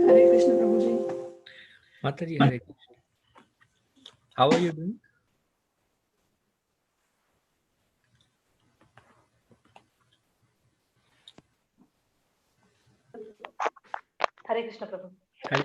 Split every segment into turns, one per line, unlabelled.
Hare Krishna, Prabhuji.
Mataji, Hare Krishna. How are you doing?
Hare Krishna, Prabhu.
Hare.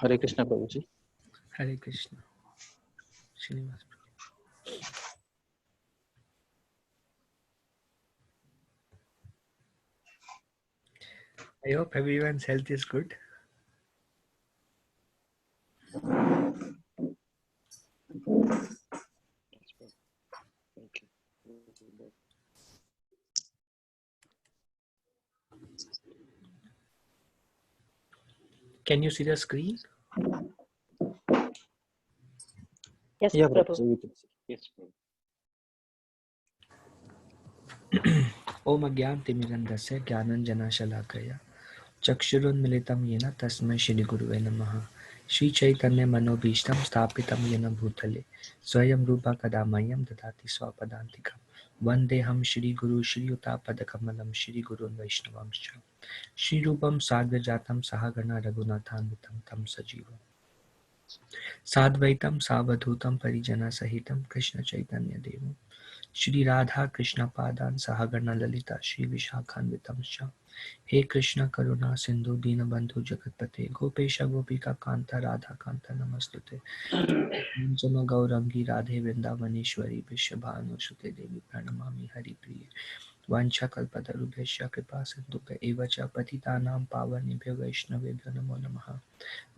Hare Krishna, Prabhuji.
Hare Krishna. Srinivas. I hope everyone's health is good. Can you see the screen?
Yes,
Yeah,
Prabhu.
Prabhuji, we can see. Yes, Prabhu.
Om Agyantimirandasya Gyananjanashalakaya Chakshurunmilitam Yena Tasmai Shri Guruve Namaha Shri Chaitanya Manobhishtam Sthapitam Yena Bhutale Swayam Rupa Kadamayam Dadati Swapadantikam Vandeham Shri Guru Shri Utapadakamalam Shri Gurun Vaishnavamscha Shri Rupam Sagrajatam Sahagana Raghunathanvitam Tam Sajivam Sadvaitam Savadhutam Parijana Sahitam Krishna Chaitanya Devam Shri Radha Krishna Padan Sahagana Lalita Shri Vishakhanvitamscha He Krishna Karuna Sindhu Dinabandhu Jagatpate Gopesha Gopika Kanta Radha Kanta Namastute Kanchana Gaurangi Radhe Vrindavaneshwari Vishabhanu Sute Devi Pranamami Hari Priye Vancha Kalpatarubhesha Kripa Sindhupe Evacha Patitanam Pavanebhyo Vaishnavebhyo Namo Namaha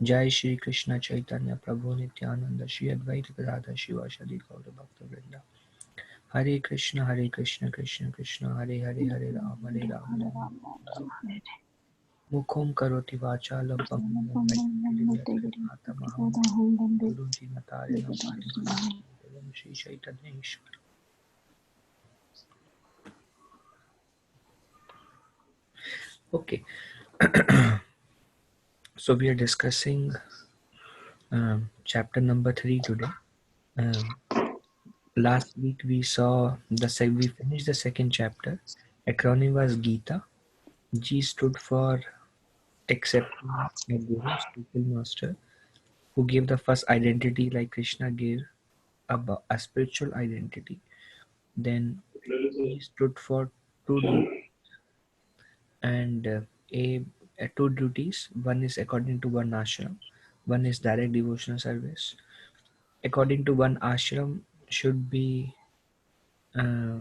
Jai Shri Krishna Chaitanya Prabhu Nityananda Shri Advaita Gadadhar Shivasadi Gaura Bhakta Vrinda Hare Krishna Krishna Krishna Hare Hare Hare Ram Mukhom karoti vachalam pangam matamaham gurunti natarinam parivam Shri Chaitanya Ishwar. Okay, so we are discussing chapter number 3 today. Last week we finished the second chapter. Acronym was Gita. G stood for accepting a guru, spiritual master, who gave the first identity like Krishna gave a spiritual identity. Then E stood for two duties, and two duties. One is according to one ashram, one is direct devotional service. According to one ashram, uh,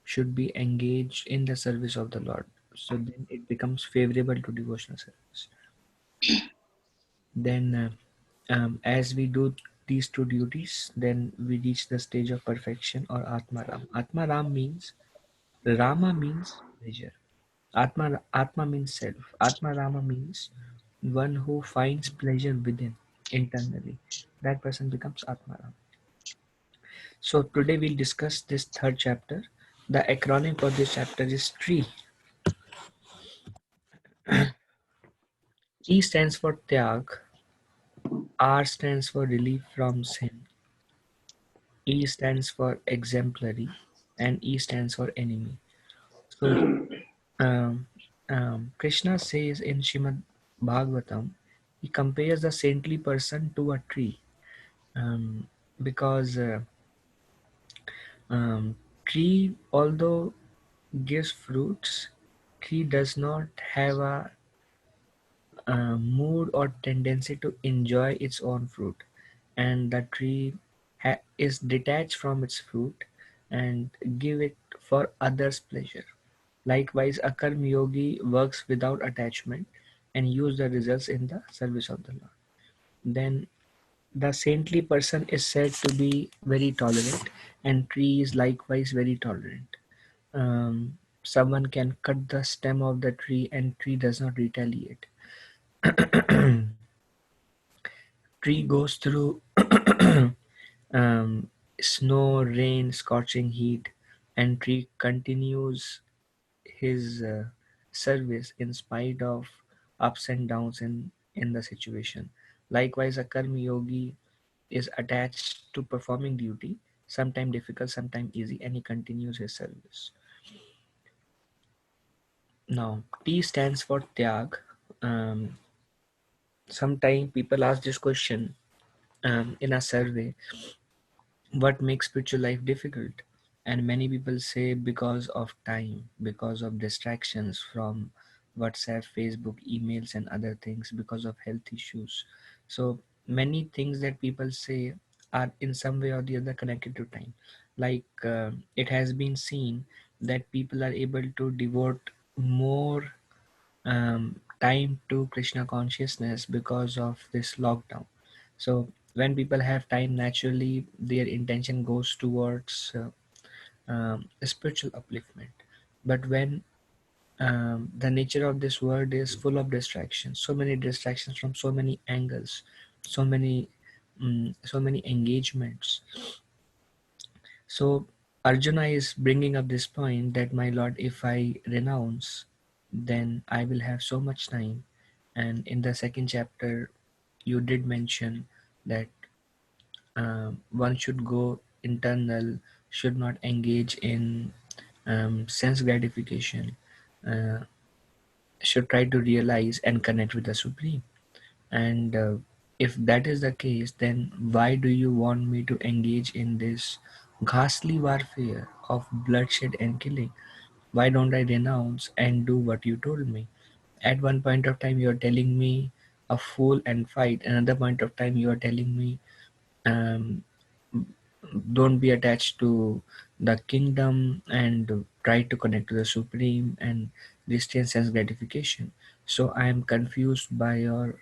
should be engaged in the service of the Lord. So then it becomes favorable to devotional service. Then, as we do these two duties, then we reach the stage of perfection or Atmaram. Atmaram means Rama means pleasure. Atma means self. Atma Rama means one who finds pleasure within, internally. That person becomes Atma Rama. So today we'll discuss this third chapter. The acronym for this chapter is TREE. T stands for Tyag, R stands for relief from sin, E stands for exemplary, and E stands for enemy. So um, Krishna says in Shrimad Bhagavatam, he compares the saintly person to a tree, because tree, although gives fruits, tree does not have a mood or tendency to enjoy its own fruit, and the tree is detached from its fruit and give it for others' pleasure. Likewise, a karma yogi works without attachment and use the results in the service of the Lord. Then the saintly person is said to be very tolerant, and tree is likewise very tolerant. Someone can cut the stem of the tree and tree does not retaliate. tree goes through um, snow, rain, scorching heat, and tree continues his service in spite of ups and downs in the situation. Likewise, a karma yogi is attached to performing duty, sometimes difficult, sometimes easy, and he continues his service. Now, T stands for Tyag. Um, Sometimes people ask this question in a survey: what makes spiritual life difficult? And many people say because of time, because of distractions from WhatsApp, Facebook, emails, and other things, because of health issues. So many things that people say are in some way or the other connected to time. Like it has been seen that people are able to devote more time to Krishna consciousness because of this lockdown. So when people have time, naturally their intention goes towards spiritual upliftment. But when the nature of this world is full of distractions, so many distractions from so many angles, so many engagements. So Arjuna is bringing up this point that, my lord, if I renounce, then I will have so much time. And in the second chapter, you did mention that one should go internal, should not engage in sense gratification, uh, should try to realize and connect with the Supreme. And if that is the case, then why do you want me to engage in this ghastly warfare of bloodshed and killing? Why don't I renounce and do what you told me? At one point of time, you're telling me a fool and fight. Another point of time, you're telling me um, don't be attached to the kingdom and try to connect to the Supreme and restrain sense gratification. So I am confused by your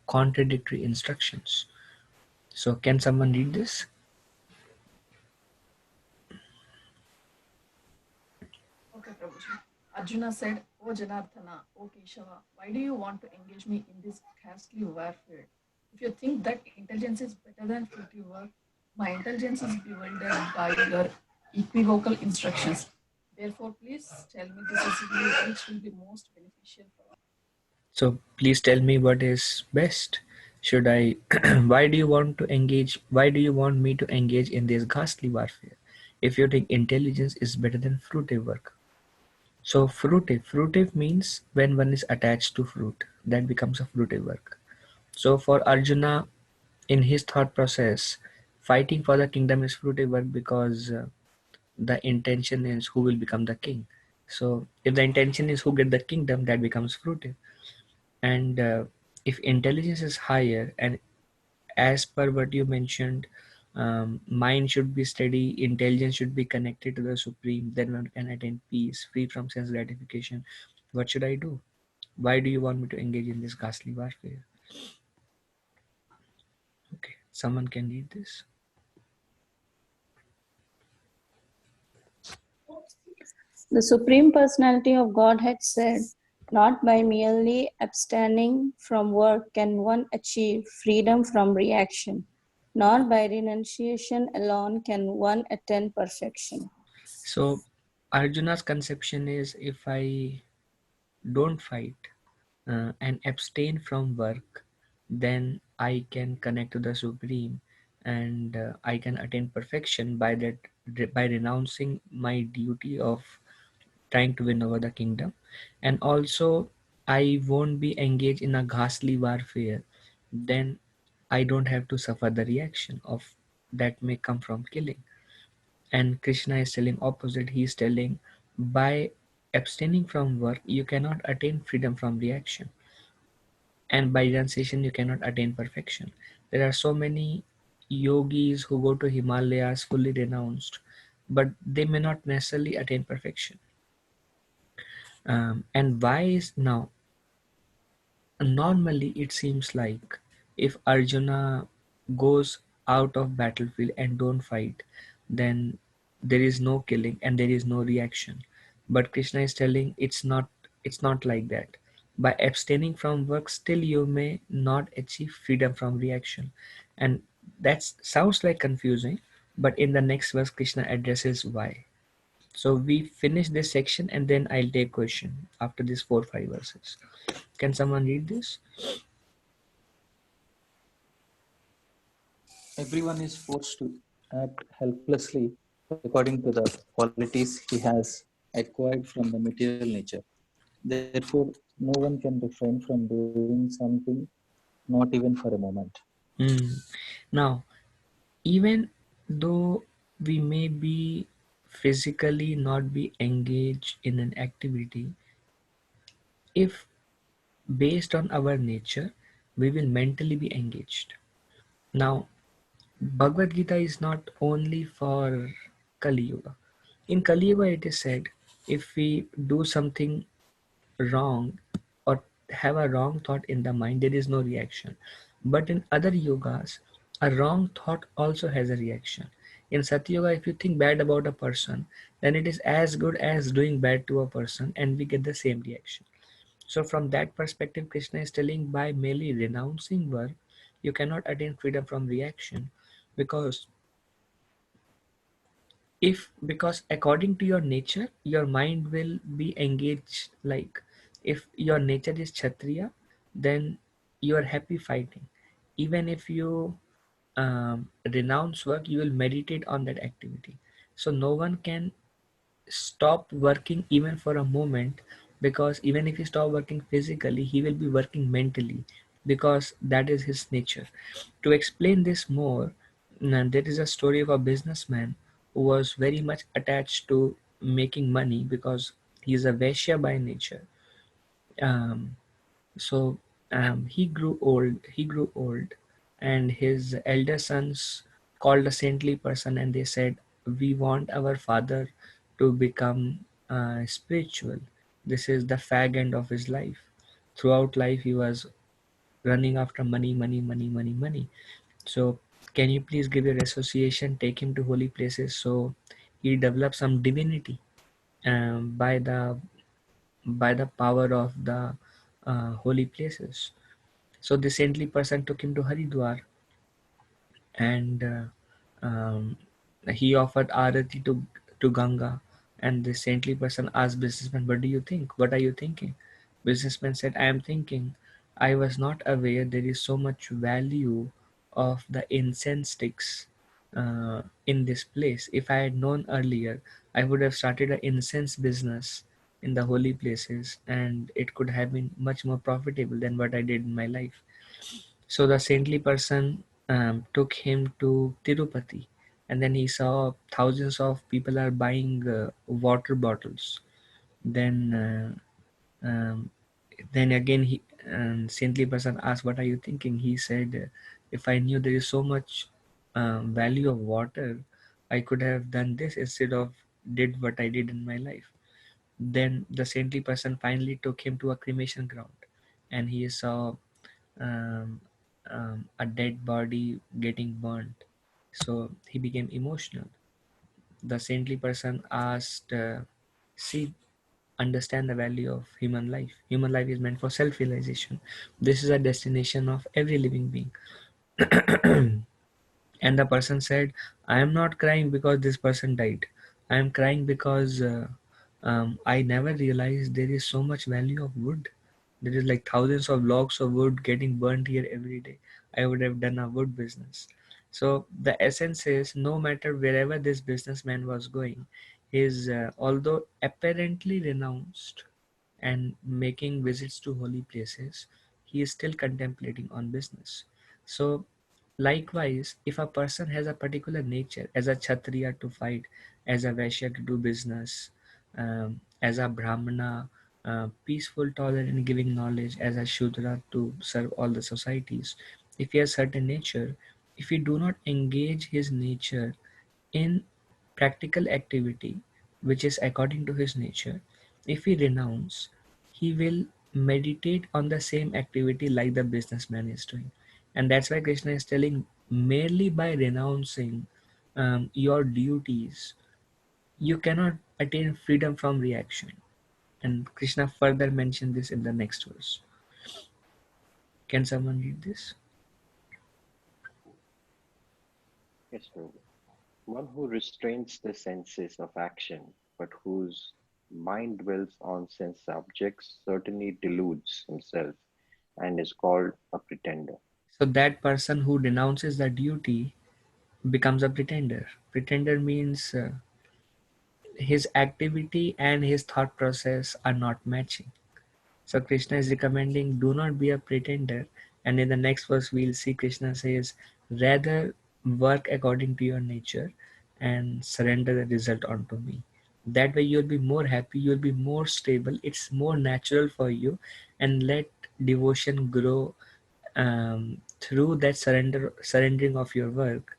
contradictory instructions. So can someone read this?
Okay, Prabhuji. Arjuna said, O Janardhana, O Keshava, why do you want to engage me in this ghastly warfare? If you think that intelligence is better than fruitive work, my intelligence is bewildered by your equivocal instructions. Therefore, please tell me decisively which will be most beneficial for us.
So please tell me what is best. Should I why do you want to engage, why do you want me to engage in this ghastly warfare if you think intelligence is better than fruitive work? So fruitive means when one is attached to fruit, that becomes a fruitive work. So for Arjuna, in his thought process, fighting for the kingdom is fruitive work because the intention is who will become the king. So if the intention is who get the kingdom, that becomes fruitive. And if intelligence is higher, and as per what you mentioned, mind should be steady, intelligence should be connected to the Supreme, then one can attain peace, free from sense gratification. What should I do? Why do you want me to engage in this ghastly warfare? Okay, someone can read this.
The Supreme Personality of Godhead said, not by merely abstaining from work can one achieve freedom from reaction, nor by renunciation alone can one attain perfection.
So Arjuna's conception is, if I don't fight and abstain from work, then I can connect to the Supreme, and I can attain perfection by that, by renouncing my duty of trying to win over the kingdom. And also I won't be engaged in a ghastly warfare. Then I don't have to suffer the reaction of that may come from killing. And Krishna is telling opposite. He is telling, by abstaining from work you cannot attain freedom from reaction, and by renunciation you cannot attain perfection. There are so many yogis who go to Himalayas fully renounced, but they may not necessarily attain perfection. And why is now? Normally, it seems like if Arjuna goes out of battlefield and don't fight, then there is no killing and there is no reaction. But Krishna is telling it's not like that. By abstaining from work, still you may not achieve freedom from reaction. And that sounds like confusing, but in the next verse, Krishna addresses why. So we finish this section and then I'll take question after these 4-5 verses. Can someone read this?
Everyone is forced to act helplessly according to the qualities he has acquired from the material nature. Therefore, no one can refrain from doing something, not even for a moment.
Now, even though we may be physically not be engaged in an activity, if based on our nature, we will mentally be engaged. Now, Bhagavad Gita is not only for Kali Yuga. In Kali Yuga, it is said if we do something wrong or have a wrong thought in the mind, there is no reaction. But in other yugas, a wrong thought also has a reaction. In Satya Yoga, if you think bad about a person, then it is as good as doing bad to a person, and we get the same reaction. So, from that perspective, Krishna is telling by merely renouncing work, you cannot attain freedom from reaction, because because according to your nature your mind will be engaged. Like if your nature is kshatriya, then you are happy fighting. Even if you renounce work, you will meditate on that activity. So no one can stop working even for a moment, because even if he stop working physically, he will be working mentally, because that is his nature. To explain this more, there is a story of a businessman who was very much attached to making money because he is a Vaishya by nature. Um, so he grew old. And his elder sons called a saintly person and they said, "We want our father to become spiritual. This is the fag end of his life. Throughout life, he was running after money, money, money, money, money. So can you please give your association, take him to holy places so he develops some divinity by the power of the holy places." So the saintly person took him to Haridwar, and he offered arati to Ganga. And the saintly person asked businessman, "What do you think? What are you thinking?" Businessman said, "I am thinking, I was not aware there is so much value of the incense sticks in this place. If I had known earlier, I would have started an incense business in the holy places, and it could have been much more profitable than what I did in my life." So the saintly person took him to Tirupati, and then he saw thousands of people are buying water bottles. Then, then again, saintly person asked, "What are you thinking?" He said, "If I knew there is so much value of water, I could have done this instead of did what I did in my life." Then the saintly person finally took him to a cremation ground, and he saw um, a dead body getting burnt. So he became emotional. The saintly person asked, "See, understand the value of human life. Human life is meant for self realization. This is a destination of every living being." And the person said, "I am not crying because this person died. I am crying because I never realized there is so much value of wood. There is like thousands of logs of wood getting burnt here every day. I would have done a wood business." So the essence is, no matter wherever this businessman was going, his although apparently renounced and making visits to holy places, he is still contemplating on business. So likewise, if a person has a particular nature, as a Kshatriya to fight, as a Vaishya to do business, as a Brahmana, peaceful, tolerant, giving knowledge, as a Shudra to serve all the societies, if he has certain nature, if he do not engage his nature in practical activity, which is according to his nature, if he renounce, he will meditate on the same activity like the businessman is doing. And that's why Krishna is telling, merely by renouncing your duties, you cannot attain freedom from reaction. And Krishna further mentioned this in the next verse. Can someone read this?
Yes, Prabhu. One who restrains the senses of action, but whose mind dwells on sense objects, certainly deludes himself and is called a pretender.
So that person who denounces the duty becomes a pretender. Pretender means his activity and his thought process are not matching. So Krishna is recommending do not be a pretender. And in the next verse, we'll see Krishna says, rather work according to your nature and surrender the result onto me. That way you'll be more happy, you'll be more stable, it's more natural for you, and let devotion grow through that surrendering of your work.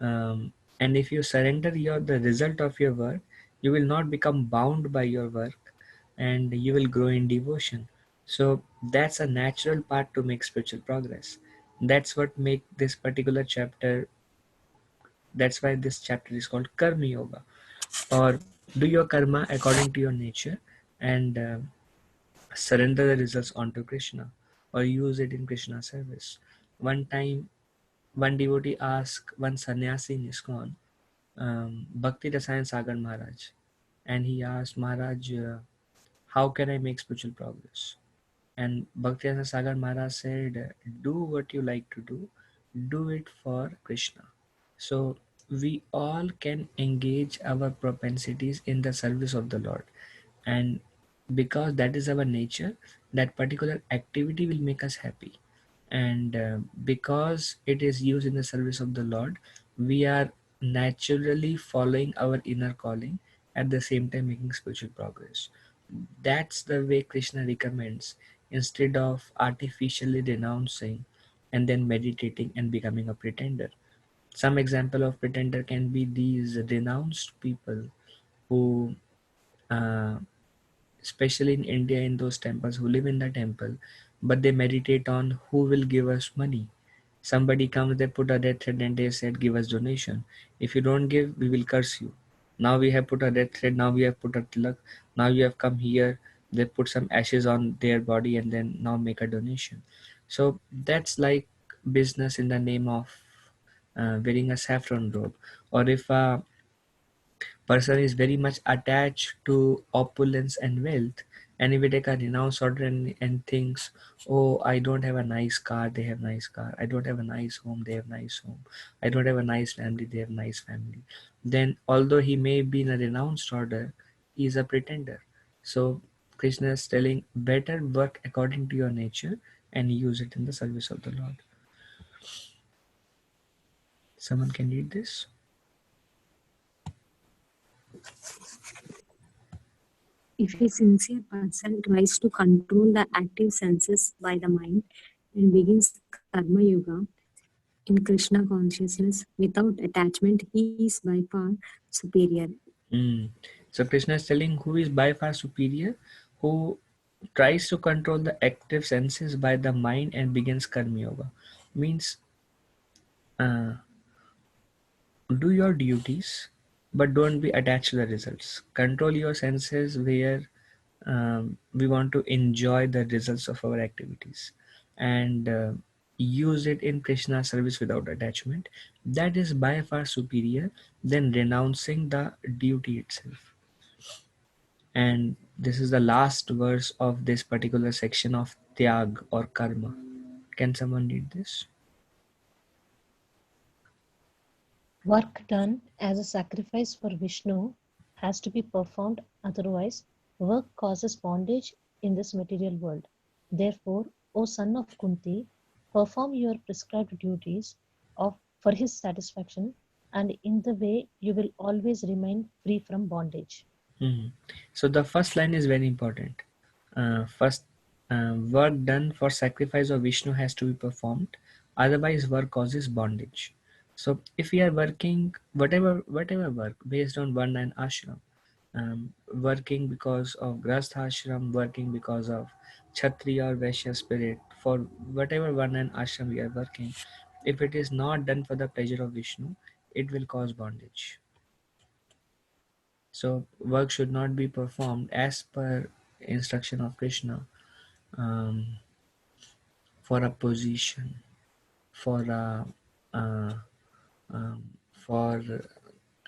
And if you surrender the result of your work, you will not become bound by your work, and you will grow in devotion. So that's a natural part to make spiritual progress. That's what make this particular chapter. That's why this chapter is called Karma Yoga, or do your karma according to your nature, and surrender the results onto Krishna, or use it in Krishna's service. One time, one devotee asked one sannyasi in ISKCON, Bhakti Rasayan Sagar Maharaj, and he asked Maharaj, how can I make spiritual progress? And Bhakti Rasayan Sagar Maharaj said, do what you like to do it for Krishna. So we all can engage our propensities in the service of the Lord, and because that is our nature, that particular activity will make us happy. And because it is used in the service of the Lord, we are naturally following our inner calling, at the same time making spiritual progress. That's the way Krishna recommends, instead of artificially renouncing and then meditating and becoming a pretender. Some example of pretender can be these renounced people who uh, especially in India, in those temples, who live in the temple, but they meditate on who will give us money. Somebody comes, they put a death threat, and they said, give us donation. If you don't give, we will curse you. Now we have put a death threat, now we have put a tilak, now you have come here, they put some ashes on their body and then now make a donation. So that's like business in the name of wearing a saffron robe. Or if a person is very much attached to opulence and wealth, and if we take a renounce order and thinks, oh, I don't have a nice car, they have nice car, I don't have a nice home, they have nice home, I don't have a nice family, they have nice family, then although he may be in a renounced order, he is a pretender. So Krishna is telling, better work according to your nature and use it in the service of the Lord. Someone can read this?
If a sincere person tries to control the active senses by the mind and begins Karma Yoga in Krishna consciousness without attachment, he is by far superior.
So Krishna is telling who is by far superior, who tries to control the active senses by the mind and begins Karma Yoga. Means uh, do your duties, but don't be attached to the results. Control your senses where we want to enjoy the results of our activities, and use it in Krishna service without attachment. That is by far superior than renouncing the duty itself. And this is the last verse of this particular section of Tyag or Karma. Can someone read this?
Work done as a sacrifice for Vishnu has to be performed, otherwise, work causes bondage in this material world. Therefore, O son of Kunti, perform your prescribed duties for his satisfaction, and in the way you will always remain free from bondage.
So the first line is very important. First, work done for sacrifice of Vishnu has to be performed. Otherwise, work causes bondage. So if we are working whatever work based on Varna and Ashram, working because of Grastha Ashram, working because of Kshatriya or Vaishya spirit, for whatever Varna and Ashram we are working, if it is not done for the pleasure of Vishnu, it will cause bondage. So work should not be performed as per instruction of Krishna, um, for a position, for a uh, for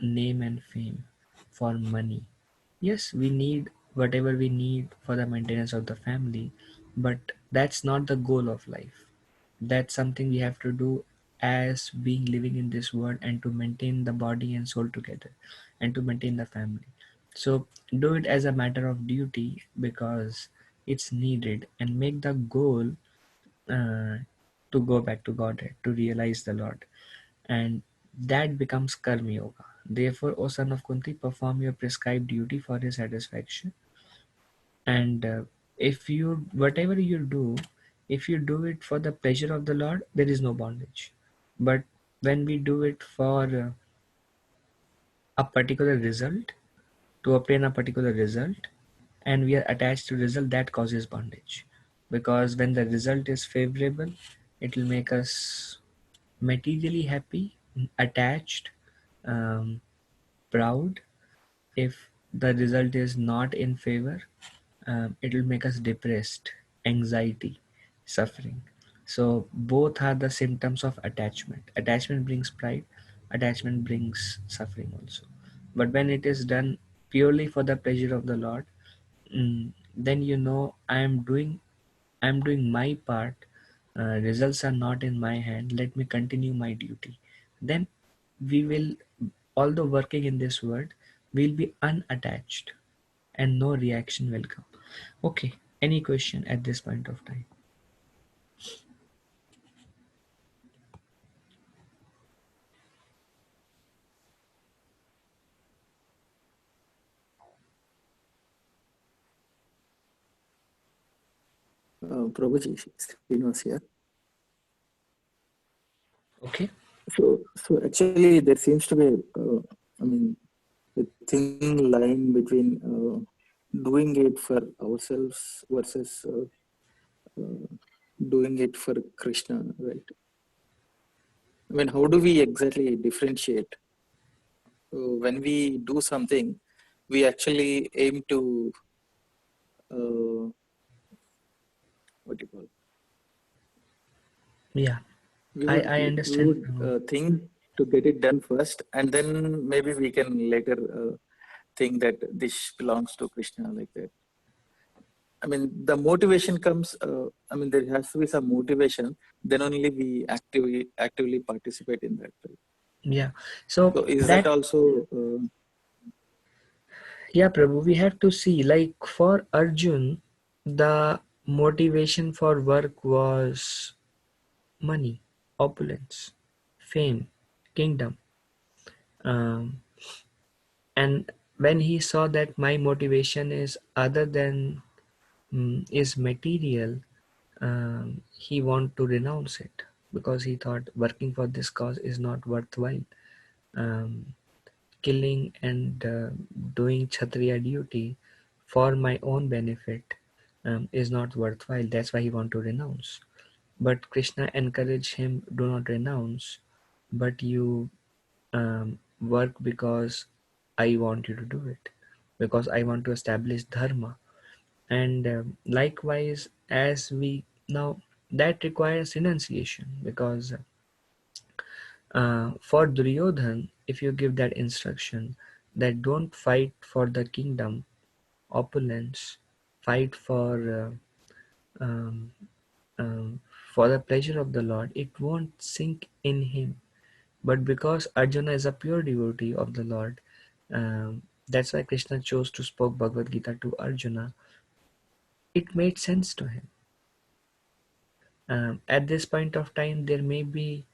name and fame, for money. Yes, we need whatever we need for the maintenance of the family, but that's not the goal of life. That's something we have to do as being living in this world, and to maintain the body and soul together, and to maintain the family. So do it as a matter of duty because it's needed, and make the goal uh, to go back to Godhead, to realize the Lord, and that becomes Karma Yoga. Therefore, O son of Kunti, perform your prescribed duty for his satisfaction. And if you, whatever you do, if you do it for the pleasure of the Lord, there is no bondage. But when we do it for a particular result, to obtain a particular result, and we are attached to result, that causes bondage. Because when the result is favorable, it will make us materially happy, attached, um, proud. If the result is not in favor, it will make us depressed, anxiety, suffering. So both are the symptoms of attachment. Attachment brings pride, attachment brings suffering also. But when it is done purely for the pleasure of the Lord, then you know I'm doing my part. Results are not in my hand. Let me continue my duty. Then we will, although working in this world, we'll be unattached, and no reaction will come. Okay, any question at this point of time?
Prabhuji, Srinivas here.
Okay.
So actually, there seems to be, I mean, a thin line between doing it for ourselves versus doing it for Krishna, right? I mean, how do we exactly differentiate? When we do something, we actually aim to, what do you call?
Yeah,
We
I understand.
would think to get it done first, and then maybe we can later think that this belongs to Krishna, like that. I mean, the motivation comes. I mean, there has to be some motivation. Then only we actively participate in that. Right?
Yeah. So
So is that
that,
also?
yeah, Prabhu, we have to see, like for Arjun, the motivation for work was money, opulence, fame, kingdom. Um, and when he saw that my motivation is other than is material, he want to renounce it, because he thought working for this cause is not worthwhile. Um, Killing and doing Kshatriya duty for my own benefit is not worthwhile. That's why he want to renounce. But Krishna encouraged him, do not renounce, but you work because I want you to do it, because I want to establish dharma. And likewise, as we now, that requires renunciation, because for Duryodhan, if you give that instruction that don't fight for the kingdom, opulence, fight um, um, for the pleasure of the Lord, it won't sink in him. But because Arjuna is a pure devotee of the Lord, that's why Krishna chose to spoke Bhagavad Gita to Arjuna. It made sense to him. At this point of time, there may be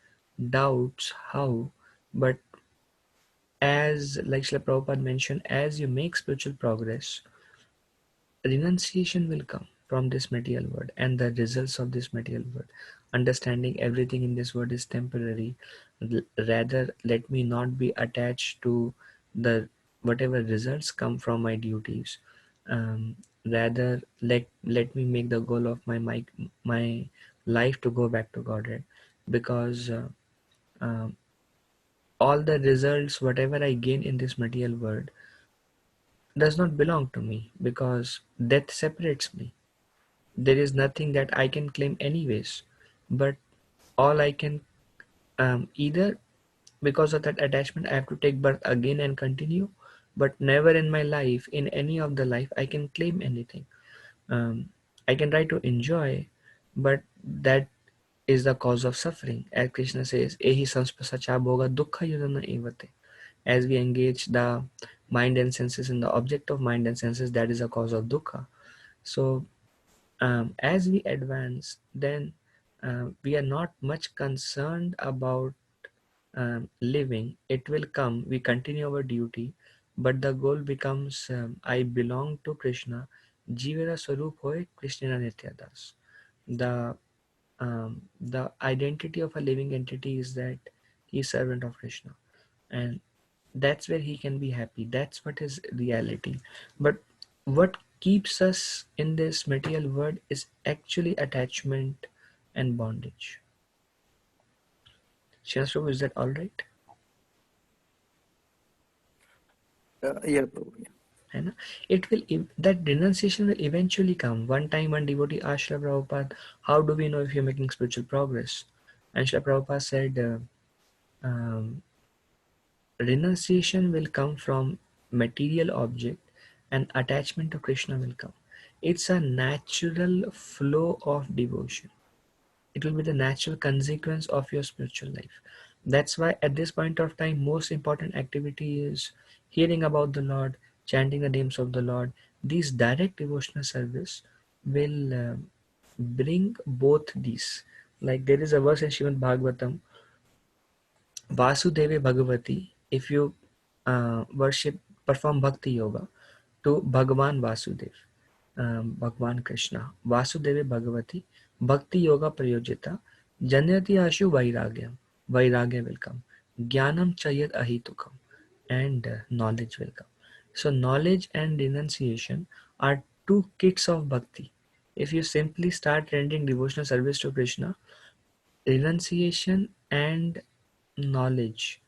doubts how, but as like Srila Prabhupada mentioned, as you make spiritual progress, renunciation will come from this material world and the results of this material world. Understanding everything in this world is temporary. Rather, let me not be attached to the whatever results come from my duties. Rather, let me make the goal of my life to go back to Godhead, because all the results, whatever I gain in this material world, does not belong to me because death separates me. There is nothing that I can claim anyways, but all I can either because of that attachment I have to take birth again and continue, but never in my life, in any of the life, I can claim anything. um, I can try to enjoy, but that is the cause of suffering. As Krishna says, "Ehi samspasa bhoga dukkha yudana evate." As we engage the mind and senses in the object of mind and senses, that is a cause of dukkha. So, as we advance, then we are not much concerned about living. It will come. We continue our duty, but the goal becomes I belong to Krishna. Jivera Swarup hoy Krishna Nitya Das. The identity of a living entity is that he is servant of Krishna, and that's where he can be happy. That's what is reality. But what keeps us in this material world is actually attachment and bondage. Shastro, is that all right?
Yeah, Prabhu. Yeah.
है ना? It will that renunciation will eventually come. One time one devotee asked Srila Prabhupada, how do we know if you're making spiritual progress? And Srila Prabhupada said, renunciation will come from material object and attachment to Krishna will come. It's a natural flow of devotion. It will be the natural consequence of your spiritual life. That's why at this point of time, most important activity is hearing about the Lord, chanting the names of the Lord. These direct devotional service will bring both these. Like there is a verse in Srimad Bhagavatam, Vasudeve Bhagavati, if you worship, perform Bhakti Yoga to Bhagavan Vasudev, Bhagwan Krishna, Vasudeve Bhagavati, Bhakti Yoga Prayojita, Janyati Ashu Vairagyam, Vairagya will come, Jnanam Chayat Ahitukam, and knowledge will come. So, knowledge and renunciation are two kits of bhakti. If you simply start rendering devotional service to Krishna, renunciation and knowledge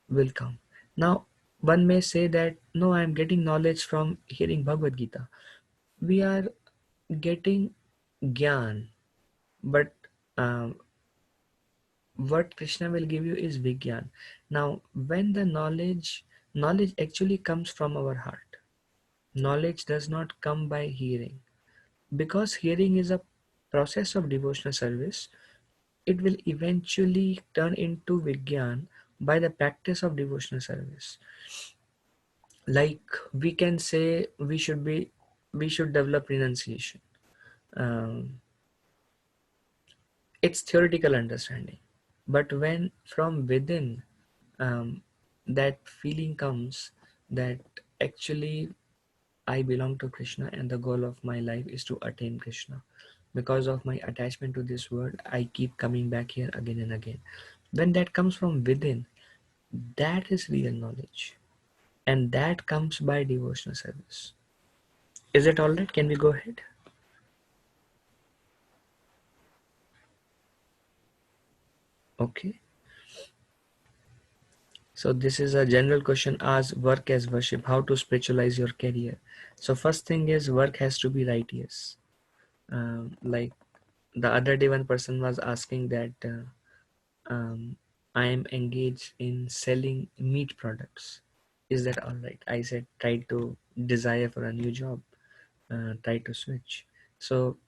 will come. Now, one may say that no, I am getting knowledge from hearing Bhagavad Gita. We are getting gyan, but um, what Krishna will give you is vigyan. Now, when the knowledge actually comes from our heart. Knowledge does not come by hearing. Because hearing is a process of devotional service, it will eventually turn into vigyan by the practice of devotional service. Like we can say we should develop renunciation. Um, it's theoretical understanding, but when from within that feeling comes that actually I belong to Krishna and the goal of my life is to attain Krishna. Because of my attachment to this world, I keep coming back here again and again. When that comes from within, that is real knowledge. And that comes by devotional service. Is it all right? Can we go ahead? Okay. So this is a general question asked, work as worship, how to spiritualize your career. So first thing is work has to be righteous. Like the other day one person was asking that I am engaged in selling meat products. Is that all right? I said try to desire for a new job, try to switch. So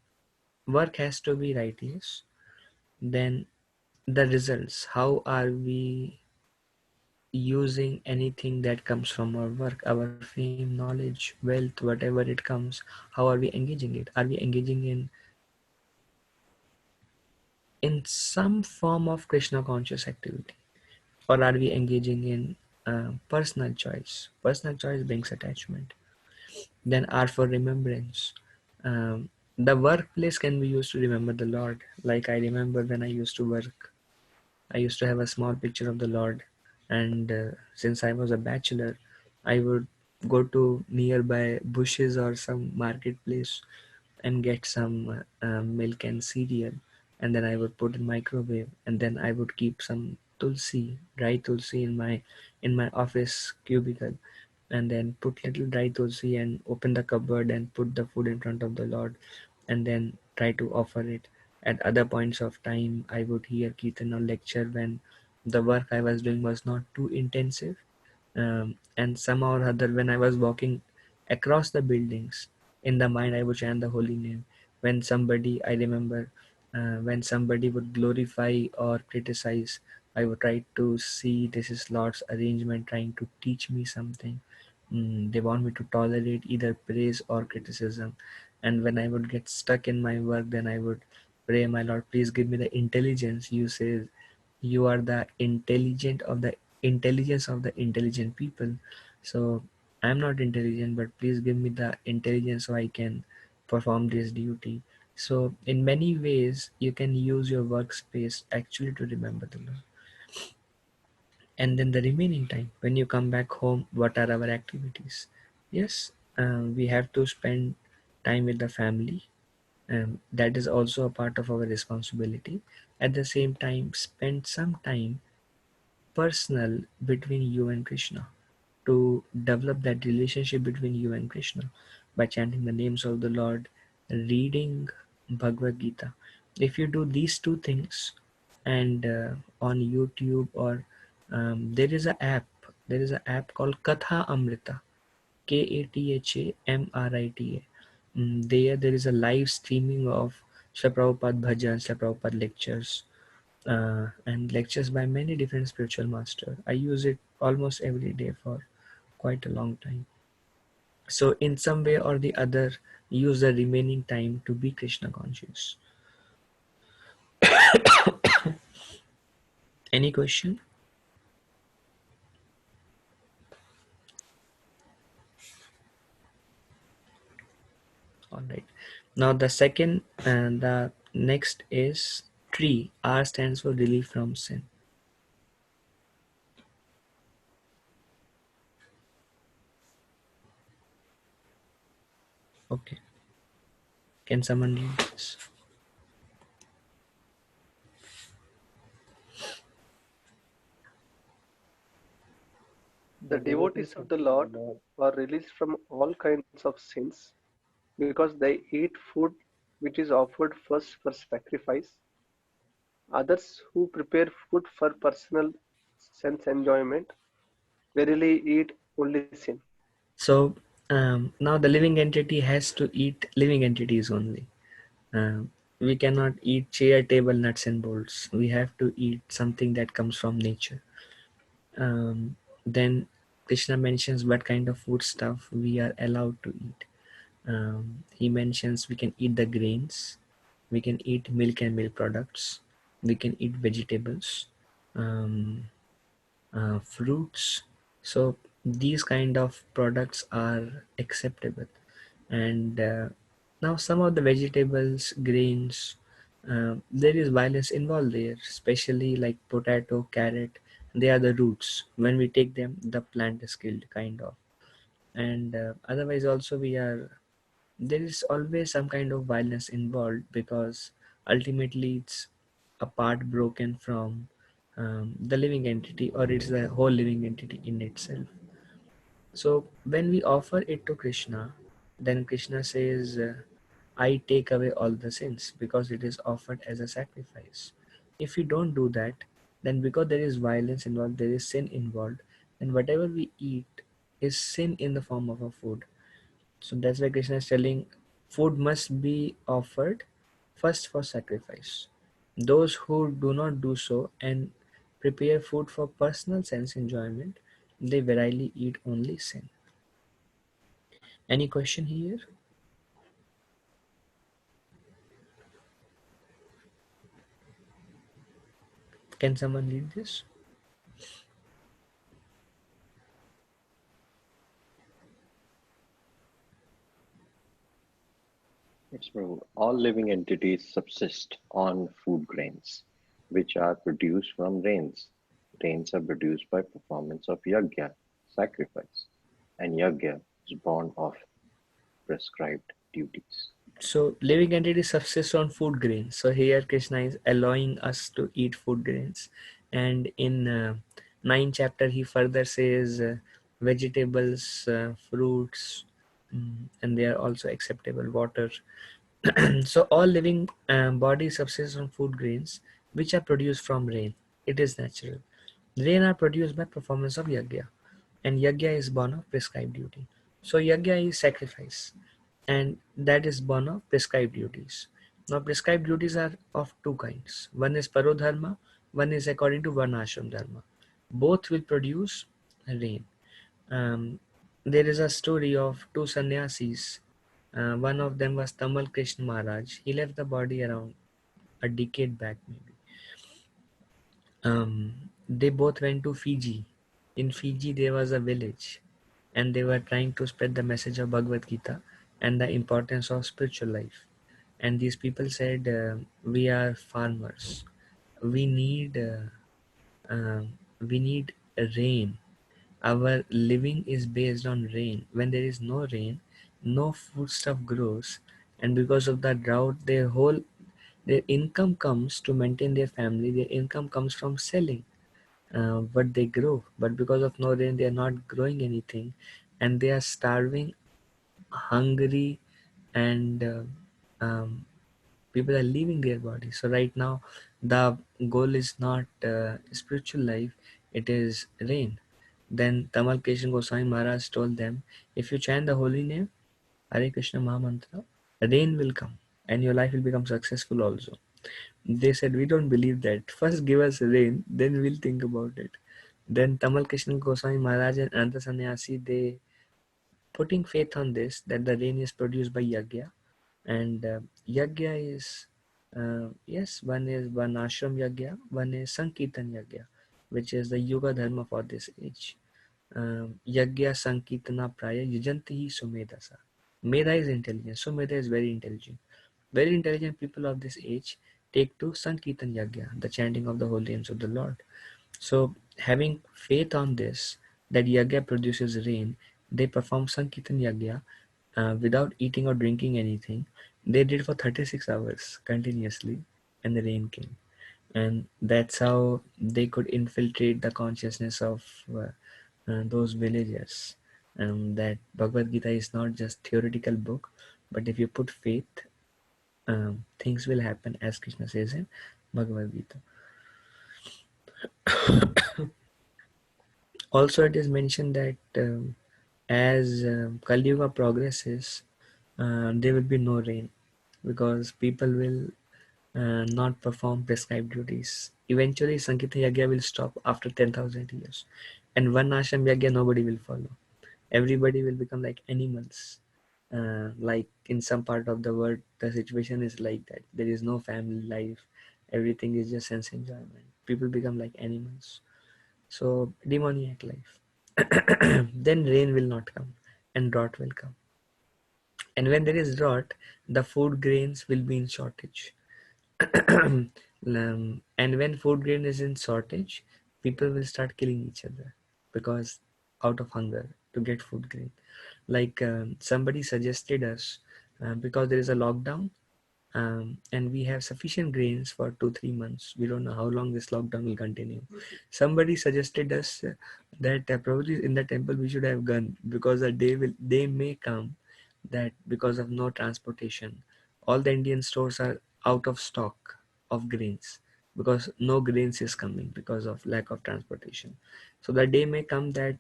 work has to be righteous. Then the results, how are we using anything that comes from our work, our fame, knowledge, wealth, whatever it comes, how are we engaging it? Are we engaging in some form of Krishna conscious activity, or are we engaging in personal choice? Personal choice brings attachment. Then R for remembrance. The workplace can be used to remember the Lord. Like I remember when I used to work, I used to have a small picture of the Lord, and since I was a bachelor, I would go to nearby bushes or some marketplace and get some milk and cereal, and then I would put in microwave, and then I would keep some tulsi, dry tulsi, in my office cubicle, and then put little dry tulsi and open the cupboard and put the food in front of the Lord, and then try to offer it. At other points of time, I would hear Kirtan or lecture when the work I was doing was not too intensive. And somehow or other, when I was walking across the buildings, in the mind I would chant the holy name. When somebody, I remember, when somebody would glorify or criticize, I would try to see this is Lord's arrangement trying to teach me something. They want me to tolerate either praise or criticism. And when I would get stuck in my work, then I would pray, my Lord, please give me the intelligence. You say you are the intelligent of the intelligence of the intelligent people. So I'm not intelligent, but please give me the intelligence so I can perform this duty. So in many ways, you can use your workspace actually to remember the Lord. And then the remaining time, when you come back home, what are our activities? Yes, we have to spend time with the family. That is also a part of our responsibility. At the same time, spend some time personal between you and Krishna, to develop that relationship between you and Krishna by chanting the names of the Lord, reading Bhagavad Gita. If you do these two things, and on YouTube, or there is an app called Katha Amrita, KATHAMRITA. There is a live streaming of Srila Prabhupada bhajans, Srila Prabhupada lectures, and lectures by many different spiritual masters. I use it almost every day for quite a long time. So in some way or the other, use the remaining time to be Krishna conscious. Any question? All right. Now the next is tree. R stands for relief from sin. Okay. Can someone read this?
The devotees of the Lord are released from all kinds of sins because they eat food which is offered first for sacrifice. Others who prepare food for personal sense enjoyment verily eat only sin.
So now the living entity has to eat living entities only. We cannot eat chair, table, nuts and bolts. We have to eat something that comes from nature. Then Krishna mentions what kind of food stuff we are allowed to eat. He mentions we can eat the grains, we can eat milk and milk products, we can eat vegetables, um, fruits. So these kind of products are acceptable. And now some of the vegetables, grains, there is violence involved there, especially like potato, carrot. They are the roots. When we take them, the plant is killed, kind of. And otherwise also there is always some kind of violence involved, because ultimately it's a part broken from the living entity, or it's the whole living entity in itself. So when we offer it to Krishna, then Krishna says, I take away all the sins, because it is offered as a sacrifice. If we don't do that, then because there is violence involved, there is sin involved, then whatever we eat is sin in the form of a food. So that's why Krishna is telling food must be offered first for sacrifice. Those who do not do so and prepare food for personal sense enjoyment, they verily eat only sin. Any question here? Can someone read this?
Yes, Prabhu. All living entities subsist on food grains, which are produced from rains. Rains are produced by performance of yagya, sacrifice, and yagya is born of prescribed duties.
So living entities subsist on food grains. So here Krishna is allowing us to eat food grains. And in 9th chapter he further says vegetables, fruits, and they are also acceptable, water. So all living bodies subsist on food grains which are produced from rain. It is natural. Rain are produced by performance of yagya, and yagya is born of prescribed duty. So yagya is sacrifice, and that is born of prescribed duties. Now prescribed duties are of two kinds. One is parodharma, one is according to varnashram dharma. Both will produce rain. Um, there is a story of two sannyasis. One of them was Tamal Krishna Maharaj. He left the body around a decade back, maybe. They both went to Fiji. In Fiji, there was a village, and they were trying to spread the message of Bhagavad Gita and the importance of spiritual life. And these people said, "We are farmers. We need, we need rain. Our living is based on rain. When there is no rain, no food stuff grows, and because of the drought, their income comes to maintain their family. Their income comes from selling what they grow. But because of no rain, they are not growing anything, and they are starving, hungry, and people are leaving their body. So right now, the goal is not spiritual life; it is rain. Then Tamal Keshan Goswami Maharaj told them, if you chant the holy name, Hare Krishna Mahamantra, rain will come and your life will become successful also. They said, we don't believe that. First give us rain, then we'll think about it. Then Tamal Krishna Goswami Maharaj and Ananta Sannyasi, they putting faith on this, that the rain is produced by Yagya. And Yagya is, yes, one is one Ashram Yagya, one is Sankirtan Yagya, which is the Yoga Dharma for this age. Yagya Sankirtana Praya Yujanti Sumedasa. Meda is intelligence. Sumeda is very intelligent. Very intelligent people of this age take to Sankirtan Yagya, the chanting of the holy names of the Lord. So, having faith on this, that Yagya produces rain, they perform Sankirtan Yagya without eating or drinking anything. They did for 36 hours continuously, and the rain came. And that's how they could infiltrate the consciousness of those villagers. That Bhagavad Gita is not just theoretical book, but if you put faith, things will happen, as Krishna says in Bhagavad Gita. Also, it is mentioned that as Kali Yuga progresses, there will be no rain because people will not perform prescribed duties. Eventually, Sankirtan Yagya will stop after 10,000 years, and one Ashram Yagya nobody will follow. Everybody will become like animals. Like in some part of the world, the situation is like that. There is no family life. Everything is just sense enjoyment. People become like animals. So demoniac life. Then rain will not come and drought will come. And when there is drought, the food grains will be in shortage. And when food grain is in shortage, people will start killing each other because out of hunger to get food grain. Like somebody suggested us, because there is a lockdown, and we have sufficient grains for 2-3 months. We don't know how long this lockdown will continue. Somebody suggested us that probably in the temple we should have gun, because a day may come that because of no transportation, all the Indian stores are out of stock of grains because no grains is coming because of lack of transportation. So the day may come that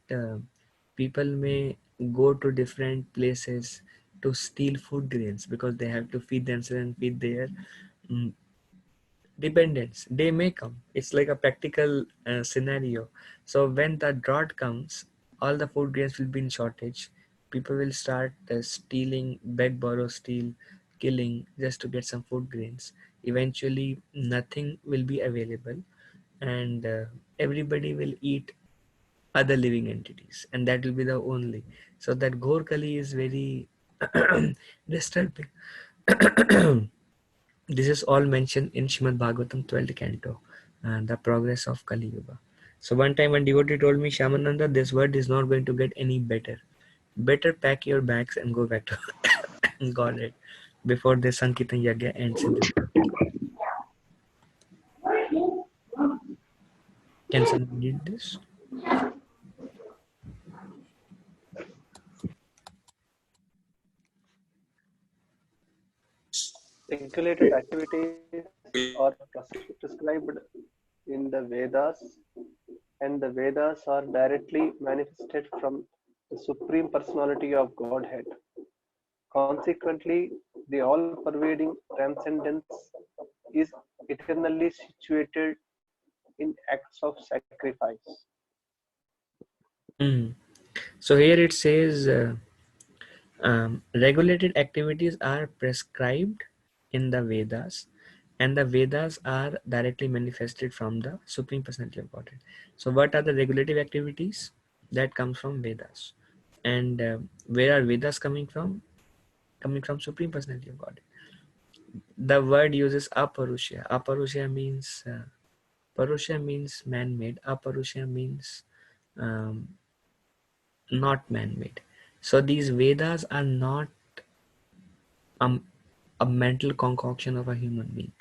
people may go to different places to steal food grains because they have to feed themselves and feed their mm, dependents. They may come. It's like a practical scenario. So when the drought comes, all the food grains will be in shortage. People will start stealing, beg, borrow, steal, killing just to get some food grains. Eventually, nothing will be available, and everybody will eat other living entities, and that will be the only. So that Ghor Kali is very disturbing. This is all mentioned in Shrimad Bhagavatam 12th canto, the progress of Kali Yuga. So one time one devotee told me, Shamananda, this world is not going to get any better. Better pack your bags and go back to Godhead before the Sankirtan Yagya ends in this world. Can someone read this?
regulated activities are prescribed in the Vedas, and the Vedas are directly manifested from the Supreme Personality of Godhead. Consequently, the all pervading transcendence is eternally situated in acts of sacrifice.
So here it says regulated activities are prescribed in the Vedas, and the Vedas are directly manifested from the Supreme Personality of Godhead. So what are the regulative activities? That comes from Vedas. And where are Vedas coming from? Coming from Supreme Personality of Godhead. The word uses aparusha. Parusha means man-made. Aparusha means um, not man-made. So these Vedas are not um, a mental concoction of a human being.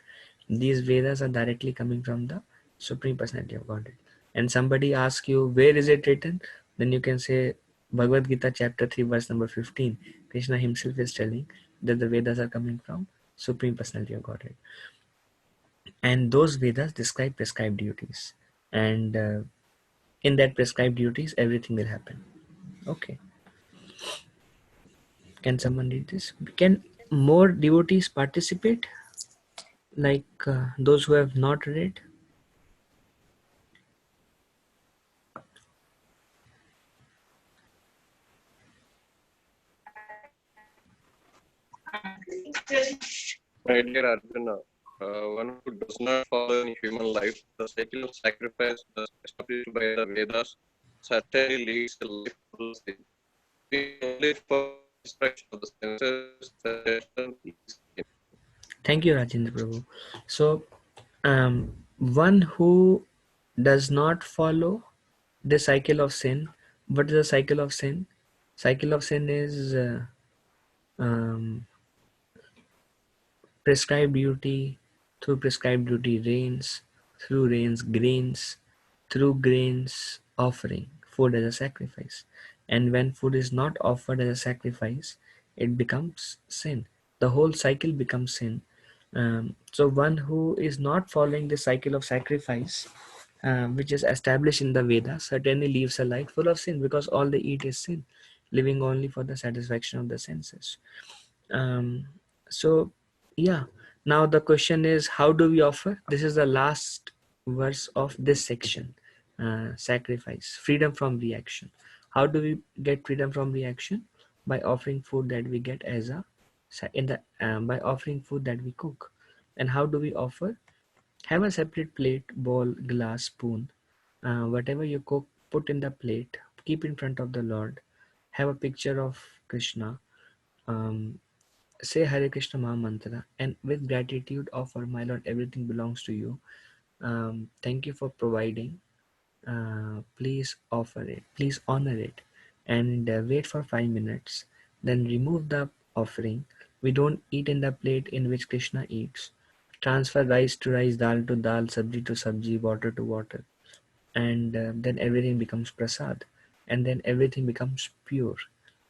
These Vedas are directly coming from the Supreme Personality of Godhead. And somebody asks you, where is it written? Then you can say, Bhagavad Gita chapter 3 verse number 15. Krishna himself is telling that the Vedas are coming from Supreme Personality of Godhead. And those Vedas describe prescribed duties. And in that prescribed duties, everything will happen. Okay. Can someone read this? Can more devotees participate? Like those who have not read?
My dear Arjuna, one who does not follow in human life, the cycle of sacrifice thus established by the Vedas certainly leads a life full of sin. We only for instruction of the senses, suggestion, sin.
Thank you, Rajendra Prabhu. So, one who does not follow the cycle of sin, what is the cycle of sin? Cycle of sin is um, prescribed duty, through prescribed duty rains, through rains grains, through grains offering, food as a sacrifice. And when food is not offered as a sacrifice, it becomes sin. The whole cycle becomes sin. So one who is not following the cycle of sacrifice, which is established in the Vedas, certainly lives a life full of sin, because all they eat is sin, living only for the satisfaction of the senses. um, so yeah, now the question is, how do we offer? This is the last verse of this section. Sacrifice, freedom from reaction. How do we get freedom from reaction? By offering food that we get as a by offering food that we cook. And how do we offer? Have a separate plate, bowl, glass, spoon, whatever you cook, put in the plate, keep in front of the Lord, have a picture of Krishna, um, say Hare Krishna Maha Mantra, and with gratitude offer, my Lord, everything belongs to you. Thank you for providing. Please offer it. Please honor it. And wait for 5 minutes. Then remove the offering. We don't eat in the plate in which Krishna eats. Transfer rice to rice, dal to dal, sabji to sabji, water to water. And then everything becomes prasad. And then everything becomes pure.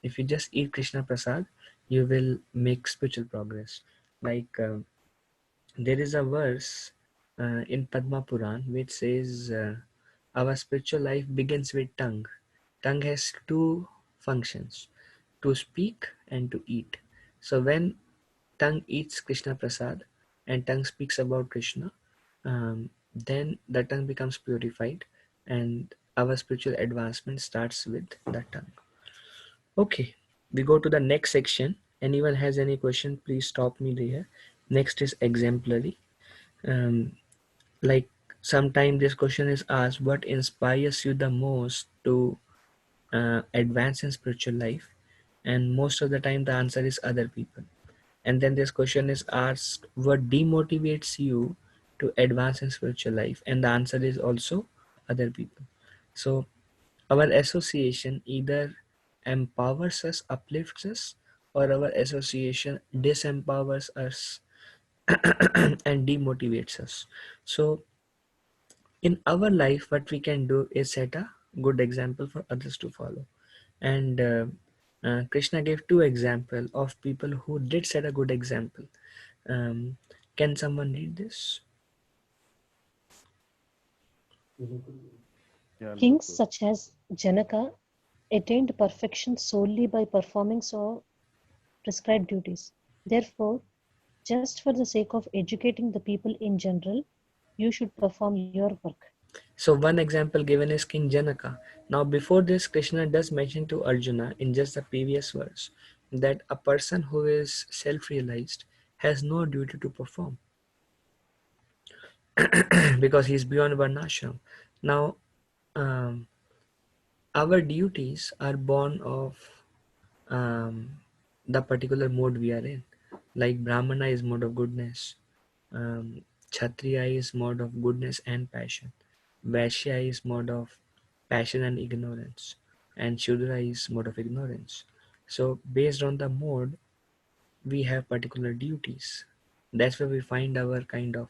If you just eat Krishna prasad, you will make spiritual progress. Like there is a verse in Padma Puran which says our spiritual life begins with tongue. Tongue has two functions, to speak and to eat. So when tongue eats Krishna prasad and tongue speaks about Krishna, then the tongue becomes purified and our spiritual advancement starts with the tongue. Okay, we go to the next section. Anyone has any question, please stop me there. Next is exemplary. Um, like sometimes this question is asked, what inspires you the most to advance in spiritual life? And most of the time the answer is other people. And then this question is asked, what demotivates you to advance in spiritual life? And the answer is also other people. So our association either empowers us, uplifts us, or our association disempowers us and demotivates us. So in our life, what we can do is set a good example for others to follow. And Krishna gave two examples of people who did set a good example. Can someone read this?
Yeah, I'll
Kings
go.
such as Janaka attained perfection solely by performing so prescribed duties. Therefore, just for the sake of educating the people in general, you should perform your work.
So one example given is King Janaka. Now before this, Krishna does mention to Arjuna in just the previous verse that a person who is self-realized has no duty to perform because he is beyond varnashram. Now, um, our duties are born of um, the particular mode we are in. Like Brahmana is mode of goodness, um, Kshatriya is mode of goodness and passion, Vaishya is mode of passion and ignorance, and Shudra is mode of ignorance. So based on the mode, we have particular duties. That's where we find our kind of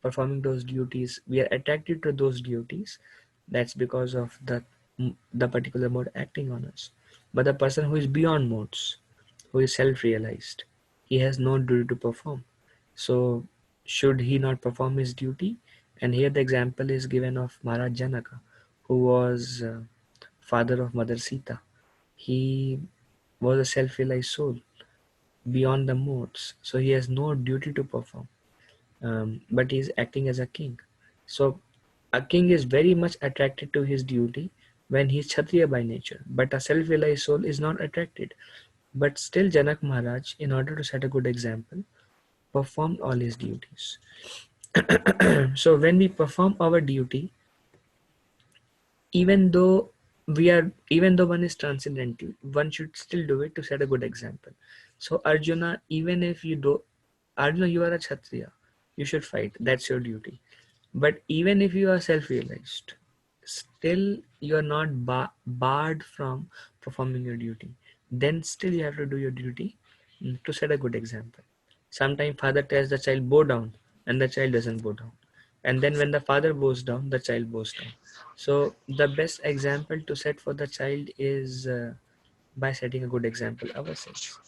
performing those duties. We are attracted to those duties. That's because of the particular mode acting on us. But the person who is beyond modes, who is self-realized, he has no duty to perform. So should he not perform his duty? And here the example is given of Maharaj Janaka, who was father of Mother Sita. He was a self-realized soul beyond the modes, so he has no duty to perform, but he is acting as a king. So a king is very much attracted to his duty when he is Kshatriya by nature, but a self-realized soul is not attracted. But still Janak Maharaj, in order to set a good example, performed all his duties. So when we perform our duty, even though one is transcendental, one should still do it to set a good example. So Arjuna, even if you do, Arjuna, you are a Kshatriya, you should fight, that's your duty. But even if you are self-realized, still you are not barred from performing your duty. Then still you have to do your duty, to set a good example. Sometimes father tells the child bow down and the child doesn't bow down. And then when the father bows down, the child bows down. So the best example to set for the child is by setting a good example ourselves.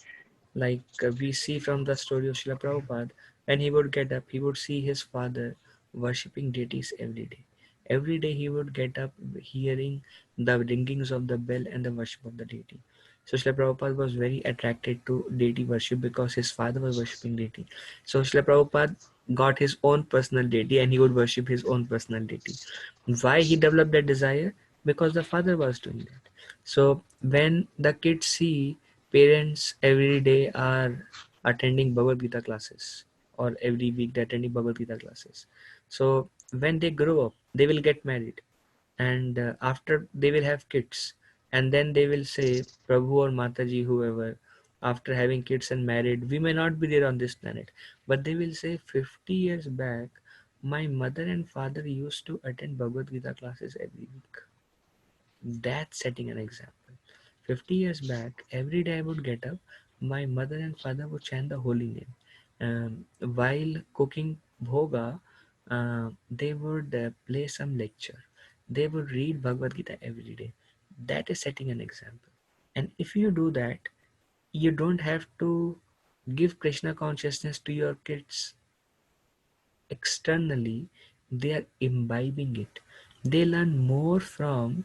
Like we see from the story of Srila Prabhupada, when he would get up, he would see his father worshipping deities every day. Every day he would get up hearing the ringings of the bell and the worship of the deity. So Srila Prabhupada was very attracted to deity worship because his father was worshipping deity. So Srila Prabhupada got his own personal deity and he would worship his own personal deity. Why he developed that desire? Because the father was doing that. So when the kids see parents every day are attending Bhagavad Gita classes, or every week they're attending Bhagavad Gita classes. So when they grow up, they will get married, and after they will have kids, and then they will say, Prabhu or Mataji, whoever, after having kids and married, we may not be there on this planet, but they will say 50 years back, my mother and father used to attend Bhagavad Gita classes every week. That's setting an example. 50 years back, every day I would get up, my mother and father would chant the holy name. While cooking bhoga, they would play some lecture. They would read Bhagavad Gita every day. That is setting an example. And if you do that, you don't have to give Krishna consciousness to your kids externally. They are imbibing it. They learn more from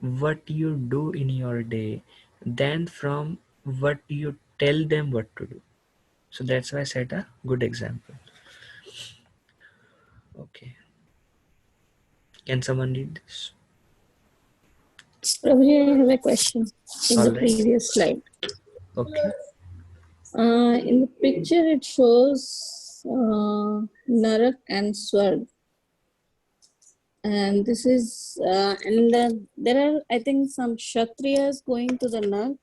what you do in your day than from what you tell them what to do. So that's why I set a good example. Okay. Can someone read this?
Prabhuji, I have a question in
All
the
right.
previous slide.
Okay.
In the picture, it shows Narak and Swarg. And this is, there are, I think, some Kshatriyas going to the Narak.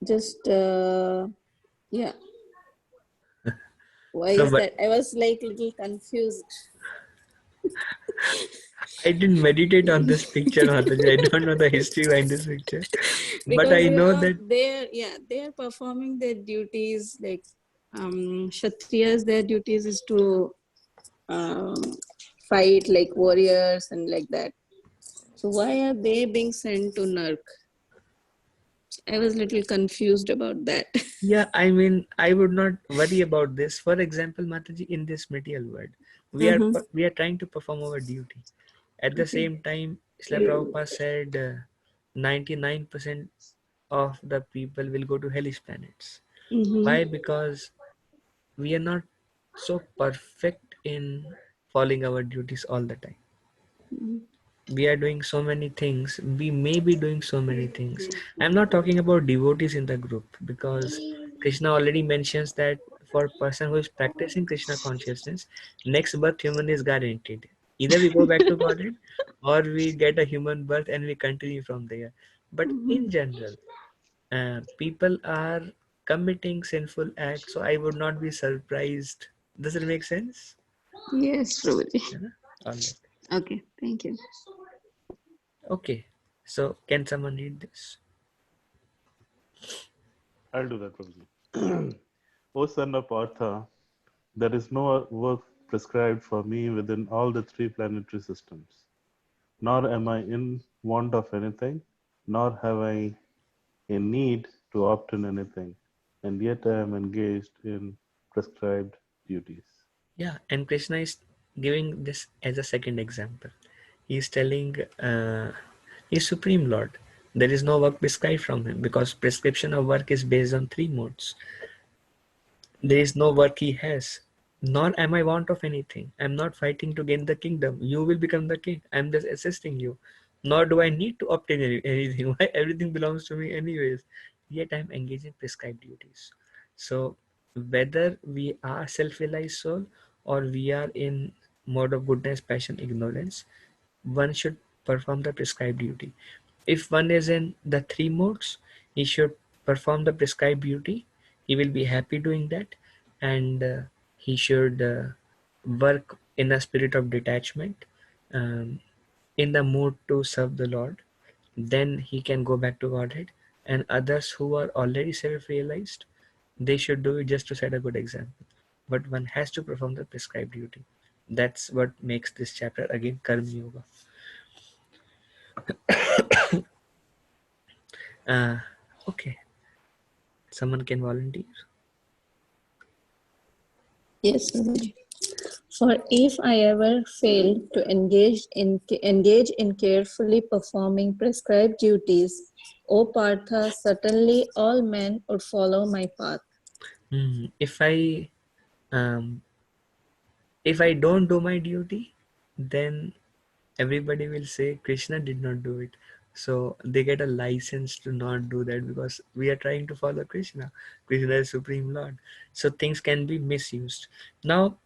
Just, yeah. Why
So
is that? I was like a little confused.
I didn't meditate on this picture, Mataji. I don't know the history behind this picture. But
Because
I know that
they're performing their duties, like Kshatriyas, their duties is to um, fight like warriors and like that. So why are they being sent to Nark? I was a little confused about that.
Yeah, I mean, I would not worry about this. For example, Mataji, in this material world,
Mhm.
we are trying to perform our duty. At the
Okay.
same time, Srila Prabhupada said 99% of the people will go to hellish planets.
Mhm.
Why? Because we are not so perfect in following our duties all the time.
Mhm.
We are doing so many things. We may be doing so many things. I'm not talking about devotees in the group, because Krishna already mentions that for a person who is practicing Krishna consciousness, next birth human is guaranteed. Either we go back to Godhead or we get a human birth and we continue from there. But
Mhm.
in general, people are committing sinful acts, so I would not be surprised. Does it make sense?
Yes, Prabhuji.
Yeah? All right.
Okay, thank you.
Okay. So can someone read this?
I'll do that, Prabhuji. O son of Partha, there is no work prescribed for me within all the three planetary systems, nor am I in want of anything, nor have I a need to obtain anything, and yet I am engaged in prescribed duties.
Yeah, and Krishna is giving this as a second example. He is telling he's Supreme Lord. There is no work prescribed from him, because prescription of work is based on three modes. There is no work he has, nor am I want of anything. I'm not fighting to gain the kingdom. You will become the king. I'm just assisting you. Nor do I need to obtain anything. Why? Everything belongs to me anyways. Yet I'm engaged in prescribed duties. So whether we are self-realized soul or we are in mode of goodness, passion, ignorance, one should perform the prescribed duty. If one is in the three modes, he should perform the prescribed duty. He will be happy doing that, and he should work in a spirit of detachment, um, in the mood to serve the Lord. Then he can go back to Godhead. And others who are already self-realized, they should do it just to set a good example. But one has to perform the prescribed duty. That's what makes this chapter again Karma Yoga. Uh, okay, someone can volunteer.
Yes, Prabhuji. For if I ever fail to engage in carefully performing prescribed duties, O Partha, certainly all men would follow my path.
Um, if I don't do my duty, then everybody will say Krishna did not do it. So they get a license to not do that, because we are trying to follow Krishna. Krishna is Supreme Lord. So things can be misused. Now,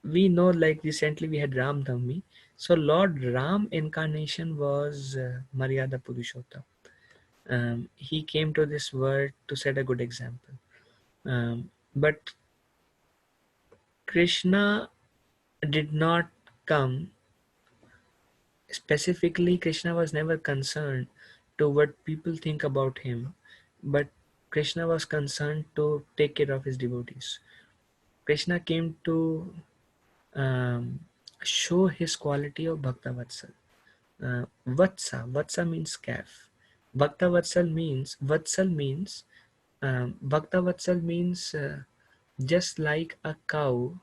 we know, like recently we had Ram Navami. So Lord Ram incarnation was Maryada Purushottam. He came to this world to set a good example. But Krishna did not come specifically. Krishna was never concerned to what people think about him, but Krishna was concerned to take care of his devotees. Krishna came to um, show his quality of Bhakta Vatsal. Vatsa means calf. Bhakta Vatsal means just like a cow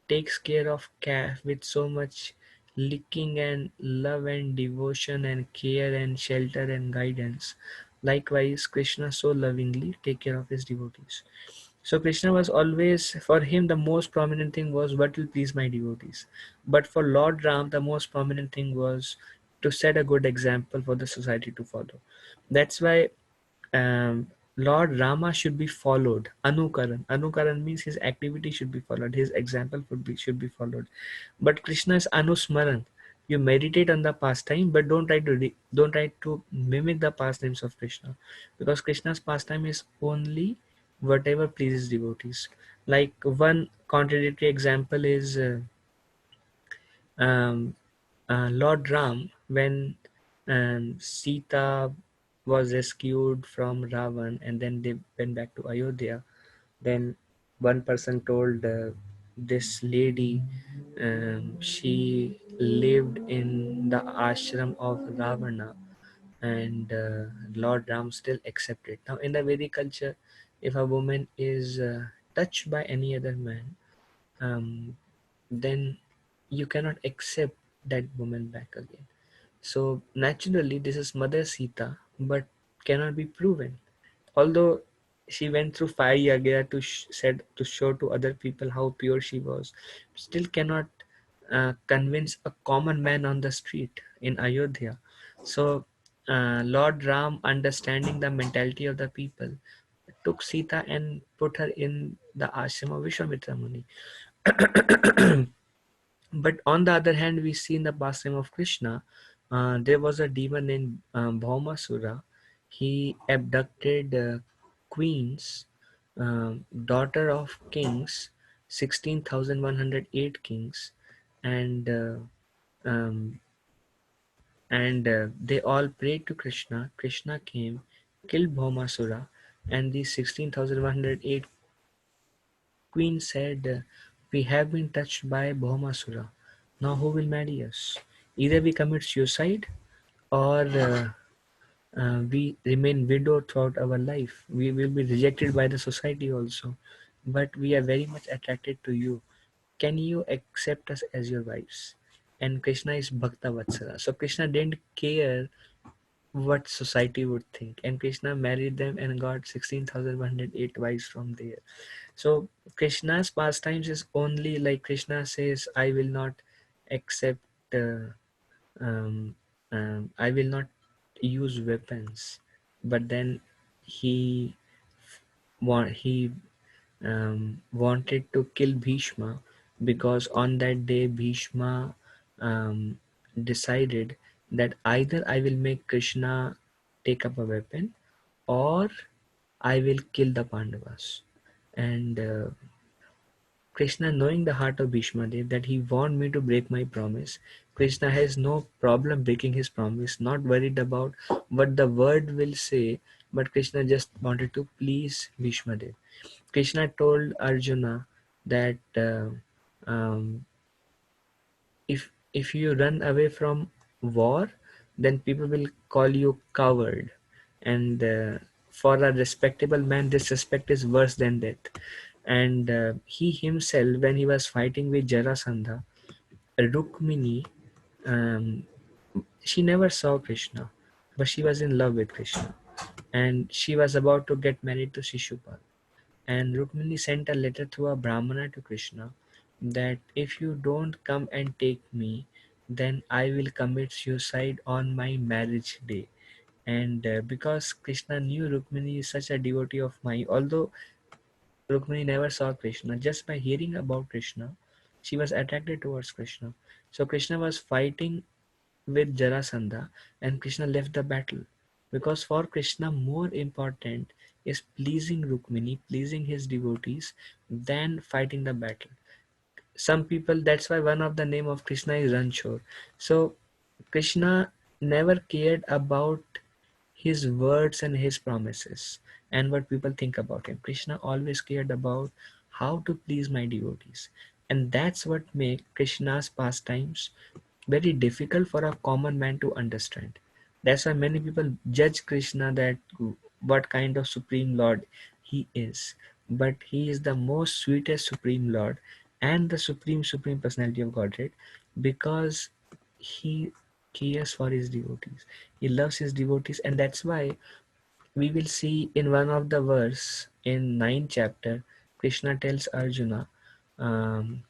takes care of calf with so much licking and love and devotion and care and shelter and guidance. Likewise, Krishna so lovingly take care of his devotees. So Krishna was always, for him, the most prominent thing was what will please my devotees. But for Lord Ram, the most prominent thing was to set a good example for the society to follow. That's why Lord Rama should be followed. Anukaran. Anukaran means his activity should be followed. His example should be followed. But Krishna is Anusmaran. You meditate on the pastime, but don't try to mimic the pastimes of Krishna, because Krishna's pastime is only whatever pleases devotees. Like one contradictory example is um, Lord Ram, when Sita was rescued from Ravan and then they went back to Ayodhya, then one person told this lady, she lived in the ashram of Ravana, and Lord Ram still accepted. Now, in the Vedic culture, if a woman is touched by any other man, then you cannot accept that woman back again. So naturally, this is Mother Sita, but cannot be proven. Although she went through fire yaga to said to show to other people how pure she was, still cannot convince a common man on the street in Ayodhya. So Lord Ram, understanding the mentality of the people, took Sita and put her in the ashram of Vishwamitra Muni. But on the other hand, we see in the pastime of Krishna, there was a demon named Bhaumasura. He abducted queens, daughter of kings, 16,108 kings, and um, they all prayed to Krishna. Krishna came, killed Bhaumasura, and these 16,108 queens said, "We have been touched by Bhaumasura. Now who will marry us? Either we commit suicide or we remain widowed throughout our life. We will be rejected by the society also. But we are very much attracted to you. Can you accept us as your wives?" And Krishna is Bhakta Vatsala. So Krishna didn't care what society would think. And Krishna married them and got 16,108 wives from there. So Krishna's pastimes is only like Krishna says, I will not accept, um, I will not use weapons. But then he he wanted to kill Bhishma because on that day Bhishma decided that either I will make Krishna take up a weapon or I will kill the Pandavas. And Krishna, knowing the heart of Bhishma Dev, that he want me to break my promise, Krishna has no problem breaking his promise, not worried about what the word will say, but Krishna just wanted to please Bhishma Dev. Krishna told Arjuna that um, if you run away from war, then people will call you coward, and for a respectable man, disrespect is worse than death. And he himself, when he was fighting with Jarasandha, Rukmini, um, she never saw Krishna, but she was in love with Krishna, and she was about to get married to Shishupal. And Rukmini sent a letter through a Brahmana to Krishna that if you don't come and take me, then I will commit suicide on my marriage day. And because Krishna knew Rukmini is such a devotee of mine, although Rukmini never saw Krishna, just by hearing about Krishna, she was attracted towards Krishna. So Krishna was fighting with Jarasandha and Krishna left the battle. Because for Krishna, more important is pleasing Rukmini, pleasing his devotees, than fighting the battle. Some people, that's why one of the name of Krishna is Ranchor. So Krishna never cared about his words and his promises and what people think about him. Krishna always cared about how to please my devotees. And that's what makes Krishna's pastimes very difficult for a common man to understand. That's why many people judge Krishna that what kind of supreme lord he is. But he is the most sweetest supreme lord and the supreme personality of Godhead, because he cares for his devotees. He loves his devotees, and that's why we will see in one of the verse in 9th chapter, Krishna tells Arjuna, um,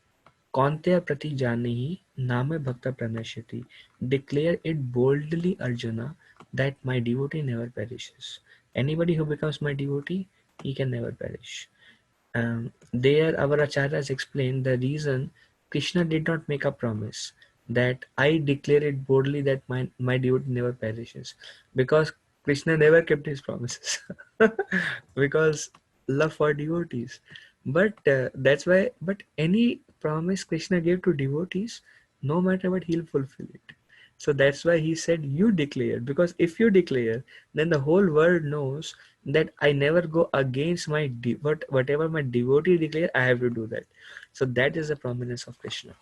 Kaunteya prati janehi name bhakta pranashyati. Declare it boldly, Arjuna, that my devotee never perishes. Anybody who becomes my devotee, he can never perish. There our acharyas explain the reason Krishna did not make a promise that I declare it boldly that my devotee never perishes, because Krishna never kept his promises because love for devotees. But that's why, but any promise Krishna gave to devotees, no matter what, he'll fulfill it. So that's why he said, you declare, because if you declare, then the whole world knows that I never go against my whatever my devotee declare, I have to do that. So that is the prominence of Krishna.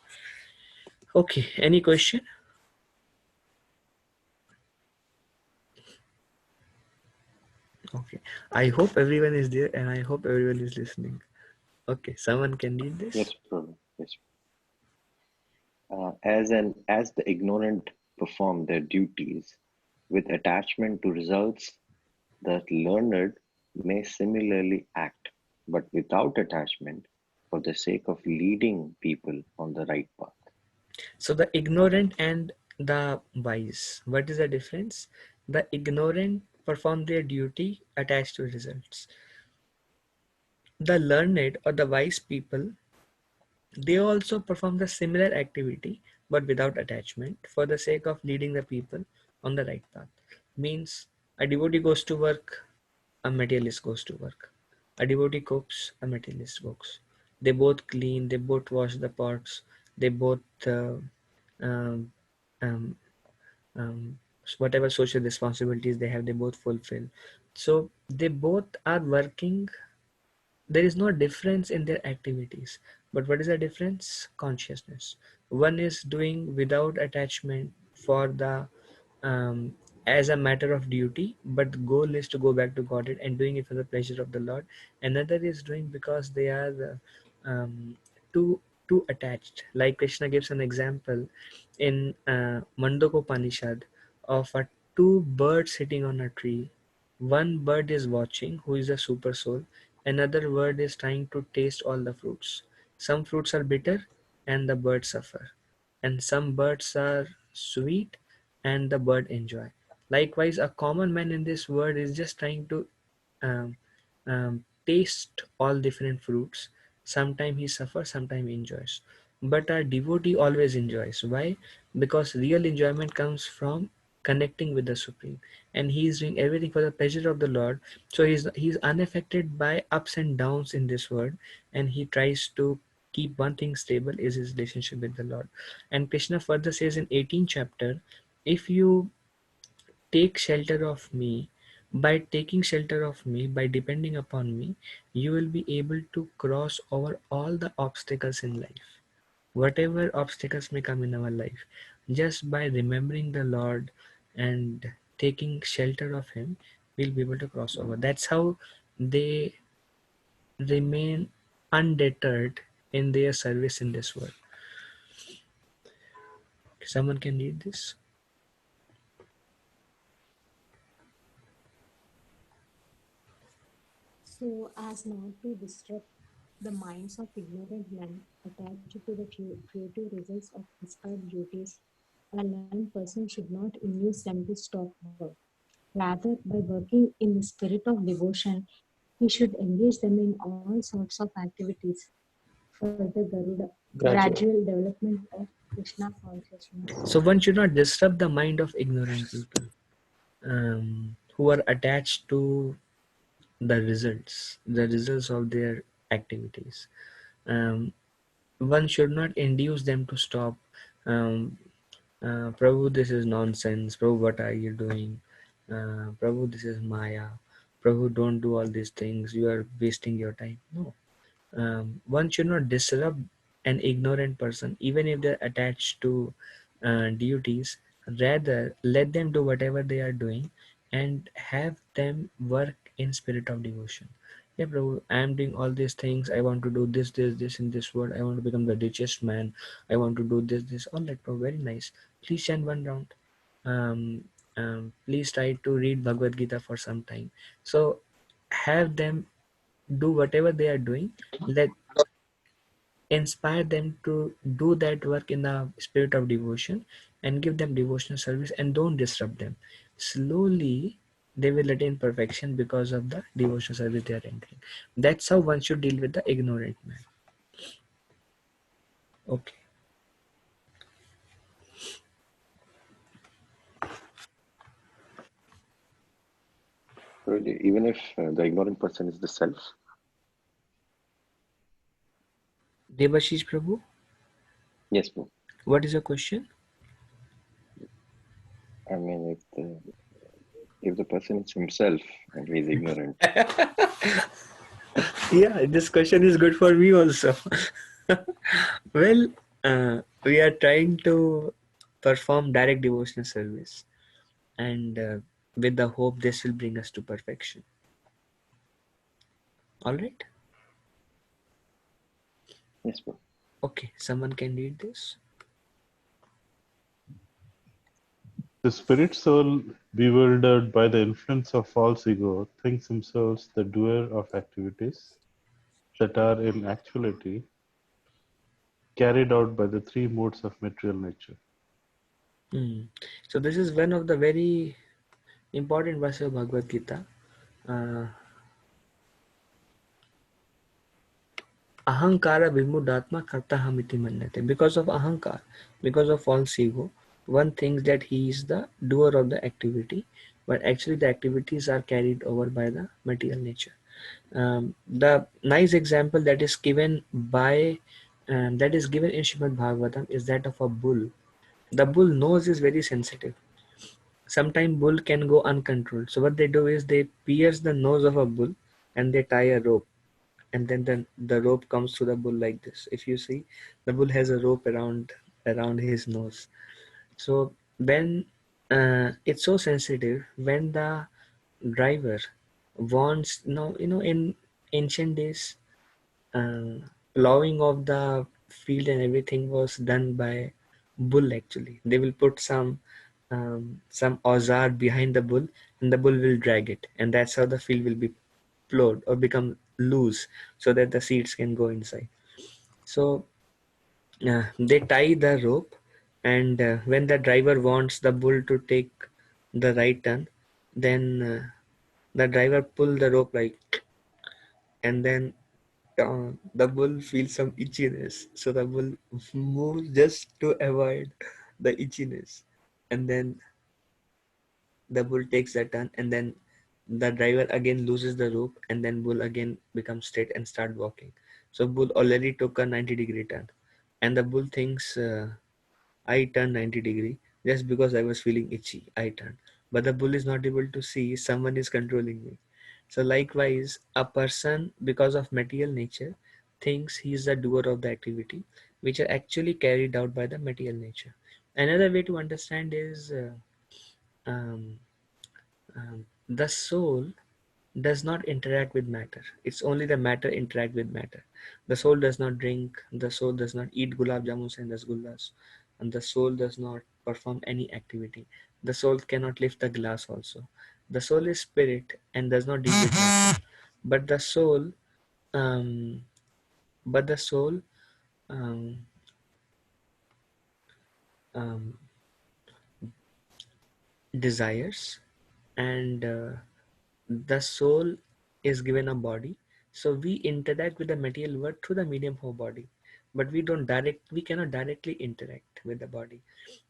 Okay, any question? I hope everyone is there and I hope everyone is listening. Okay, someone can read this?
Yes, Prabhu. Yes. As the ignorant perform their duties with attachment to results, the learned may similarly act, but without attachment, for the sake of leading people on the right path.
So the ignorant and the wise, what is the difference? The ignorant perform their duty attached to results. The learned or the wise people, they also perform the similar activity but without attachment for the sake of leading the people on the right path. Means a devotee goes to work, a materialist goes to work. A devotee cooks, a materialist cooks. They both clean, they both wash the pots, they both um, um, whatever social responsibilities they have, they both fulfill. So they both are working. There is no difference in their activities, but what is the difference? Consciousness. One is doing without attachment for the um, as a matter of duty, but the goal is to go back to Godhead and doing it for the pleasure of the Lord. Another is doing because they are too too attached. Like Krishna gives an example in Mandokopanishad of two birds sitting on a tree. One bird is watching, who is a super soul. Another bird is trying to taste all the fruits. Some fruits are bitter and the bird suffer. And some birds are sweet and the bird enjoy. Likewise, a common man in this world is just trying to um, taste all different fruits. Sometimes he suffers, sometimes he enjoys. But a devotee always enjoys. Why? Because real enjoyment comes from connecting with the Supreme, and he is doing everything for the pleasure of the Lord. So he's unaffected by ups and downs in this world, and he tries to keep one thing stable is his relationship with the Lord. And Krishna further says in 18th chapter, if you take shelter of me, by taking shelter of me, by depending upon me, you will be able to cross over all the obstacles in life. Whatever obstacles may come in our life, just by remembering the Lord and taking shelter of him, we'll be able to cross over. That's how they remain undeterred in their service in this world. Someone can read this?
So as not to disrupt the minds of ignorant men attached to the creative results of prescribed duties, a learned person should not induce them to stop work. Rather, by working in the spirit of devotion, he should engage them in all sorts of activities for the
Gradually.
gradual development of Krishna consciousness.
So one should not disrupt the mind of ignorant people who are attached to the results of their activities. Um, one should not induce them to stop. Um, Prabhu, this is nonsense. Prabhu, what are you doing? Prabhu, this is Maya. Prabhu, don't do all these things. You are wasting your time. No. One should not disrupt an ignorant person, even if they're attached to duties. Rather, let them do whatever they are doing and have them work in spirit of devotion. Yeah, bro, I am doing all these things. I want to do this in this world. I want to become the richest man. I want to do this. All that, bro. Very nice. Please chant one round. Um, please try to read Bhagavad Gita for some time. So have them do whatever they are doing. Let inspire them to do that work in the spirit of devotion and give them devotional service and don't disrupt them. Slowly they will attain perfection because of the devotional service they are entering. That's how one should deal with the ignorant man. Okay.
Really, even if the ignorant person is the self.
Devashish Prabhu,
Yes, Prabhu.
what is your question?
I mean, if the person is himself and he is ignorant.
Yeah, this question is good for me also. Well, we are trying to perform direct devotional service, and with the hope this will bring us to perfection. All right.
Yes, bro.
Okay, someone can read this.
The spirit soul, bewildered by the influence of false ego, thinks themselves the doer of activities that are in actuality carried out by the three modes of material nature.
So this is one of the very important verses of Bhagavad Gita. Ahankara vimudatma kartahamiti manyate. Because of ahankar, because of false ego, one thinks that he is the doer of the activity, but actually the activities are carried over by the material nature. The nice example that is given by that is given in Srimad Bhagavatam is that of a bull. The bull nose is very sensitive. Sometimes bull can go uncontrolled. So what they do is they pierce the nose of a bull and they tie a rope, and then the rope comes to the bull like this. If you see, the bull has a rope around his nose. So when it's so sensitive, when the driver wants, in ancient days, uh, plowing of the field and everything was done by bull. Actually, they will put some awzar behind the bull, and the bull will drag it, and that's how the field will be plowed or become loose, so that the seeds can go inside. So they tie the rope, and when the driver wants the bull to take the right turn, then the driver pull the rope like, and then the bull feels some itchiness, so the bull moves just to avoid the itchiness, and then the bull takes that turn, and then the driver again loses the rope, and then bull again becomes straight and start walking. So bull already took a 90-degree turn, and the bull thinks, I turned 90 degree just because I was feeling itchy. I turned, but the bull is not able to see someone is controlling me. So likewise, a person, because of material nature, thinks he is the doer of the activity, which are actually carried out by the material nature. Another way to understand is um, the soul does not interact with matter. It's only the matter interact with matter. The soul does not drink. The soul does not eat gulab jamuns and rasgullas, and the soul does not perform any activity. The soul cannot lift the glass also. The soul is spirit and does not deal with matter. But the soul, um, but the soul um, um, desires, and the soul is given a body. So we interact with the material world through the medium of body, but we cannot directly interact with the body.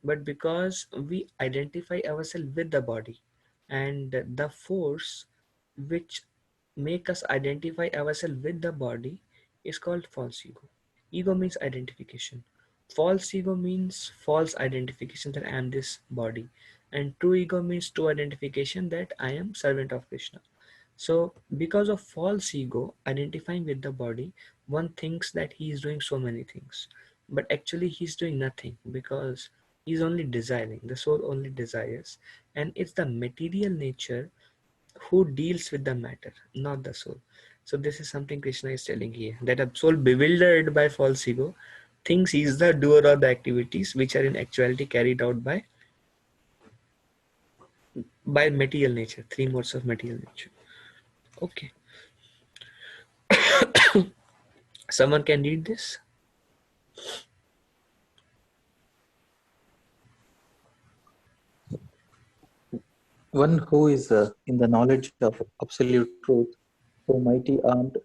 But because we identify ourselves with the body, and the force which make us identify ourselves with the body is called false ego. Ego means identification. False ego means false identification that I am this body, and true ego means true identification that I am servant of Krishna. So because of false ego identifying with the body, one thinks that he is doing so many things, but actually he's doing nothing, because he's only desiring. The soul only desires, and it's the material nature who deals with the matter, not the soul. So this is something Krishna is telling here, that a soul bewildered by false ego thinks he is the doer of the activities which are in actuality carried out by material nature, three modes of material nature. Okay, someone can read this.
One who is in the knowledge of absolute truth, who mighty armed,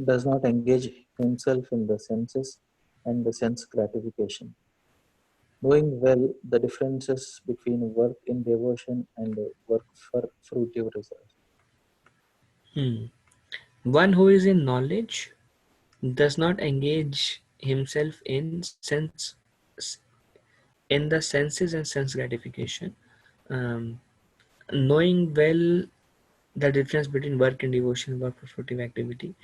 does not engage himself in the senses and the sense gratification, knowing well the differences between work in devotion and work for fruitive results.
One who is in knowledge does not engage himself in the senses and sense gratification, um, knowing well the difference between work and devotion, work for fruitive activity.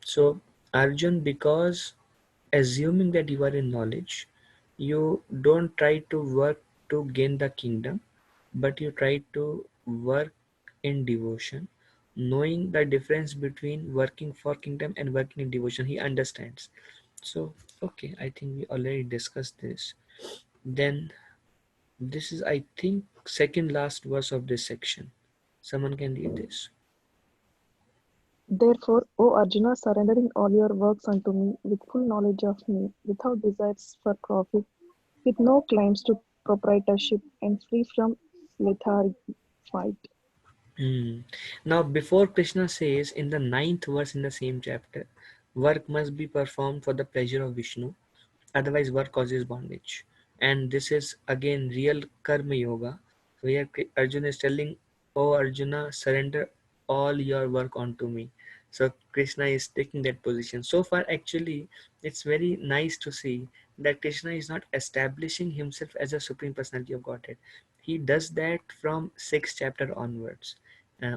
So Arjun, because assuming that you are in knowledge, you don't try to work to gain the kingdom, but you try to work in devotion, knowing the difference between working for kingdom and working in devotion. He understands. So, okay, I think we already discussed this. Then this is, I think, second last verse of this section. Someone can read this.
Therefore, O Arjuna, surrendering all your works unto me with full knowledge of me, without desires for profit, with no claims to proprietorship, and free from lethargy, fight.
Now, before Krishna says in the 9th verse in the same chapter, work must be performed for the pleasure of Vishnu, otherwise work causes bondage. And this is again real karma yoga, where Arjuna is telling, oh Arjuna, surrender all your work onto me. So Krishna is taking that position. So far, actually, it's very nice to see that Krishna is not establishing himself as a supreme personality of Godhead. He does that from 6th chapter onwards.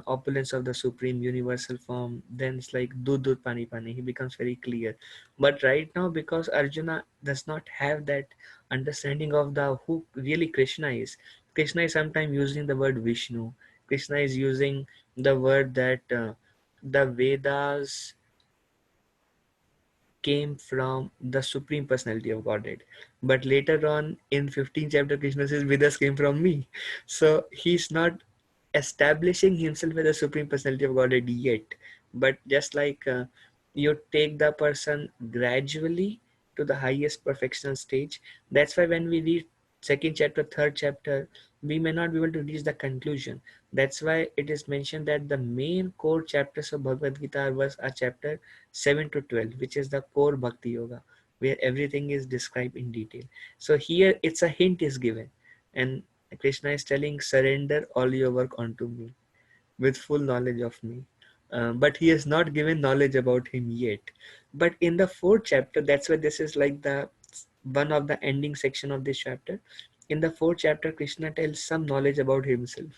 Opulence of the supreme universal form, then it's like dud dud pani pani, he becomes very clear. But right now, because Arjuna does not have that understanding of the who really Krishna is, Krishna is sometimes using the word Vishnu. Krishna is using the word that the Vedas came from the supreme personality of Godhead. But later on in 15th chapter, Krishna says Vedas came from me. So he's not establishing himself as the supreme personality of Godhead yet. But just like you take the person gradually to the highest perfectional stage. That's why when we read 2nd chapter, 3rd chapter, we may not be able to reach the conclusion. That's why it is mentioned that the main core chapters of Bhagavad Gita are chapter 7 to 12, which is the core Bhakti Yoga, where everything is described in detail. So here it's a hint is given, and Krishna is telling, surrender all your work onto me with full knowledge of me. But he has not given knowledge about him yet. But in the 4th chapter, that's why this is like the one of the ending section of this chapter. In the 4th chapter, Krishna tells some knowledge about himself.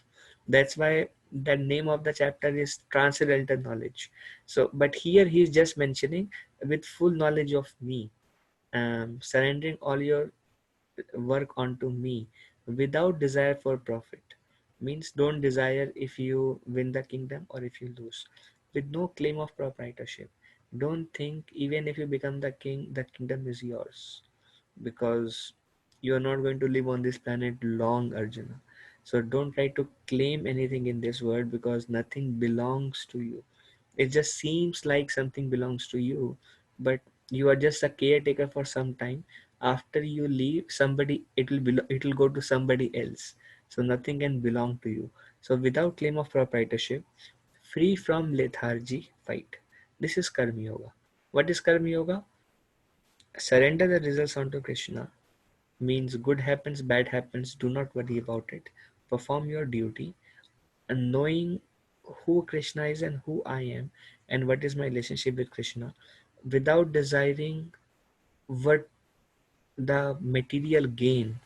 That's why the name of the chapter is Transcendental Knowledge. So, but here he is just mentioning with full knowledge of me, surrendering all your work onto me without desire for profit. Means don't desire if you win the kingdom or if you lose, with no claim of proprietorship. Don't think even if you become the king, the kingdom is yours, because you are not going to live on this planet long, Arjuna. So don't try to claim anything in this world, because nothing belongs to you. It just seems like something belongs to you, but you are just a caretaker for some time. After you leave, somebody it will go to somebody else. So nothing can belong to you. So without claim of proprietorship, free from lethargy, fight. This is Karma Yoga. What is Karma Yoga? Surrender the results onto Krishna. Means good happens, bad happens, do not worry about it. Perform your duty, and knowing who Krishna is and who I am and what is my relationship with Krishna, without desiring what the material gain,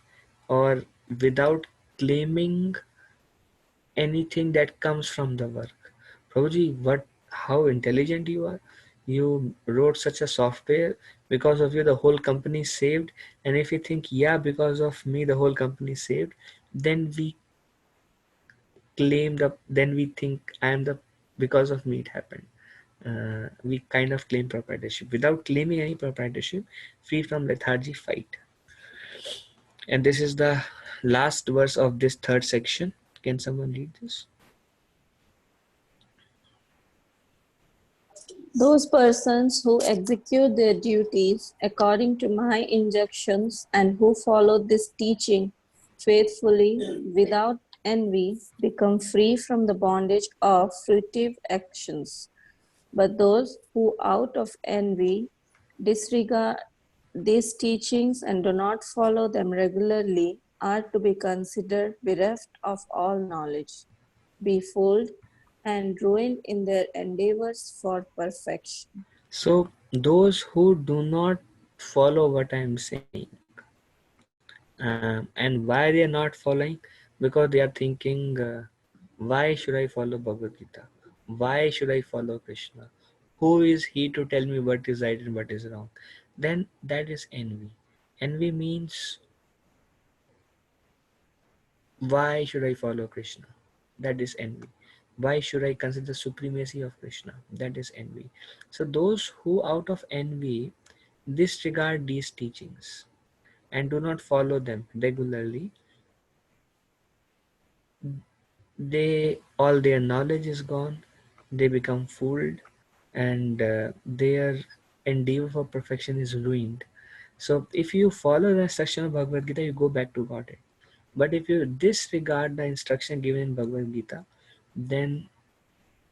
or without claiming anything that comes from the work. Prabhuji, how intelligent you are. You wrote such a software, because of you the whole company is saved. And if you think, yeah, because of me the whole company is saved, then we think I am the, because of me it happened. We kind of claim proprietorship without claiming any proprietorship, free from lethargy, fight. And this is the last verse of this 3rd section. Can someone read this?
Those persons who execute their duties according to my injunctions and who follow this teaching faithfully without envy become free from the bondage of fruitive actions. But those who out of envy disregard these teachings and do not follow them regularly are to be considered bereft of all knowledge, befooled, and ruined in their endeavors for perfection.
So those who do not follow what I am saying, and why they are not following, because they are thinking, why should I follow Bhagavad Gita? Why should I follow Krishna? Who is he to tell me what is right and what is wrong? Then that is envy. Envy means, why should I follow Krishna? That is envy. Why should I consider the supremacy of Krishna? That is envy. So those who out of envy disregard these teachings and do not follow them regularly, they all their knowledge is gone, they become fooled, and their endeavor for perfection is ruined. So if you follow the instruction of Bhagavad Gita, you go back to Godhead. But if you disregard the instruction given in Bhagavad Gita, then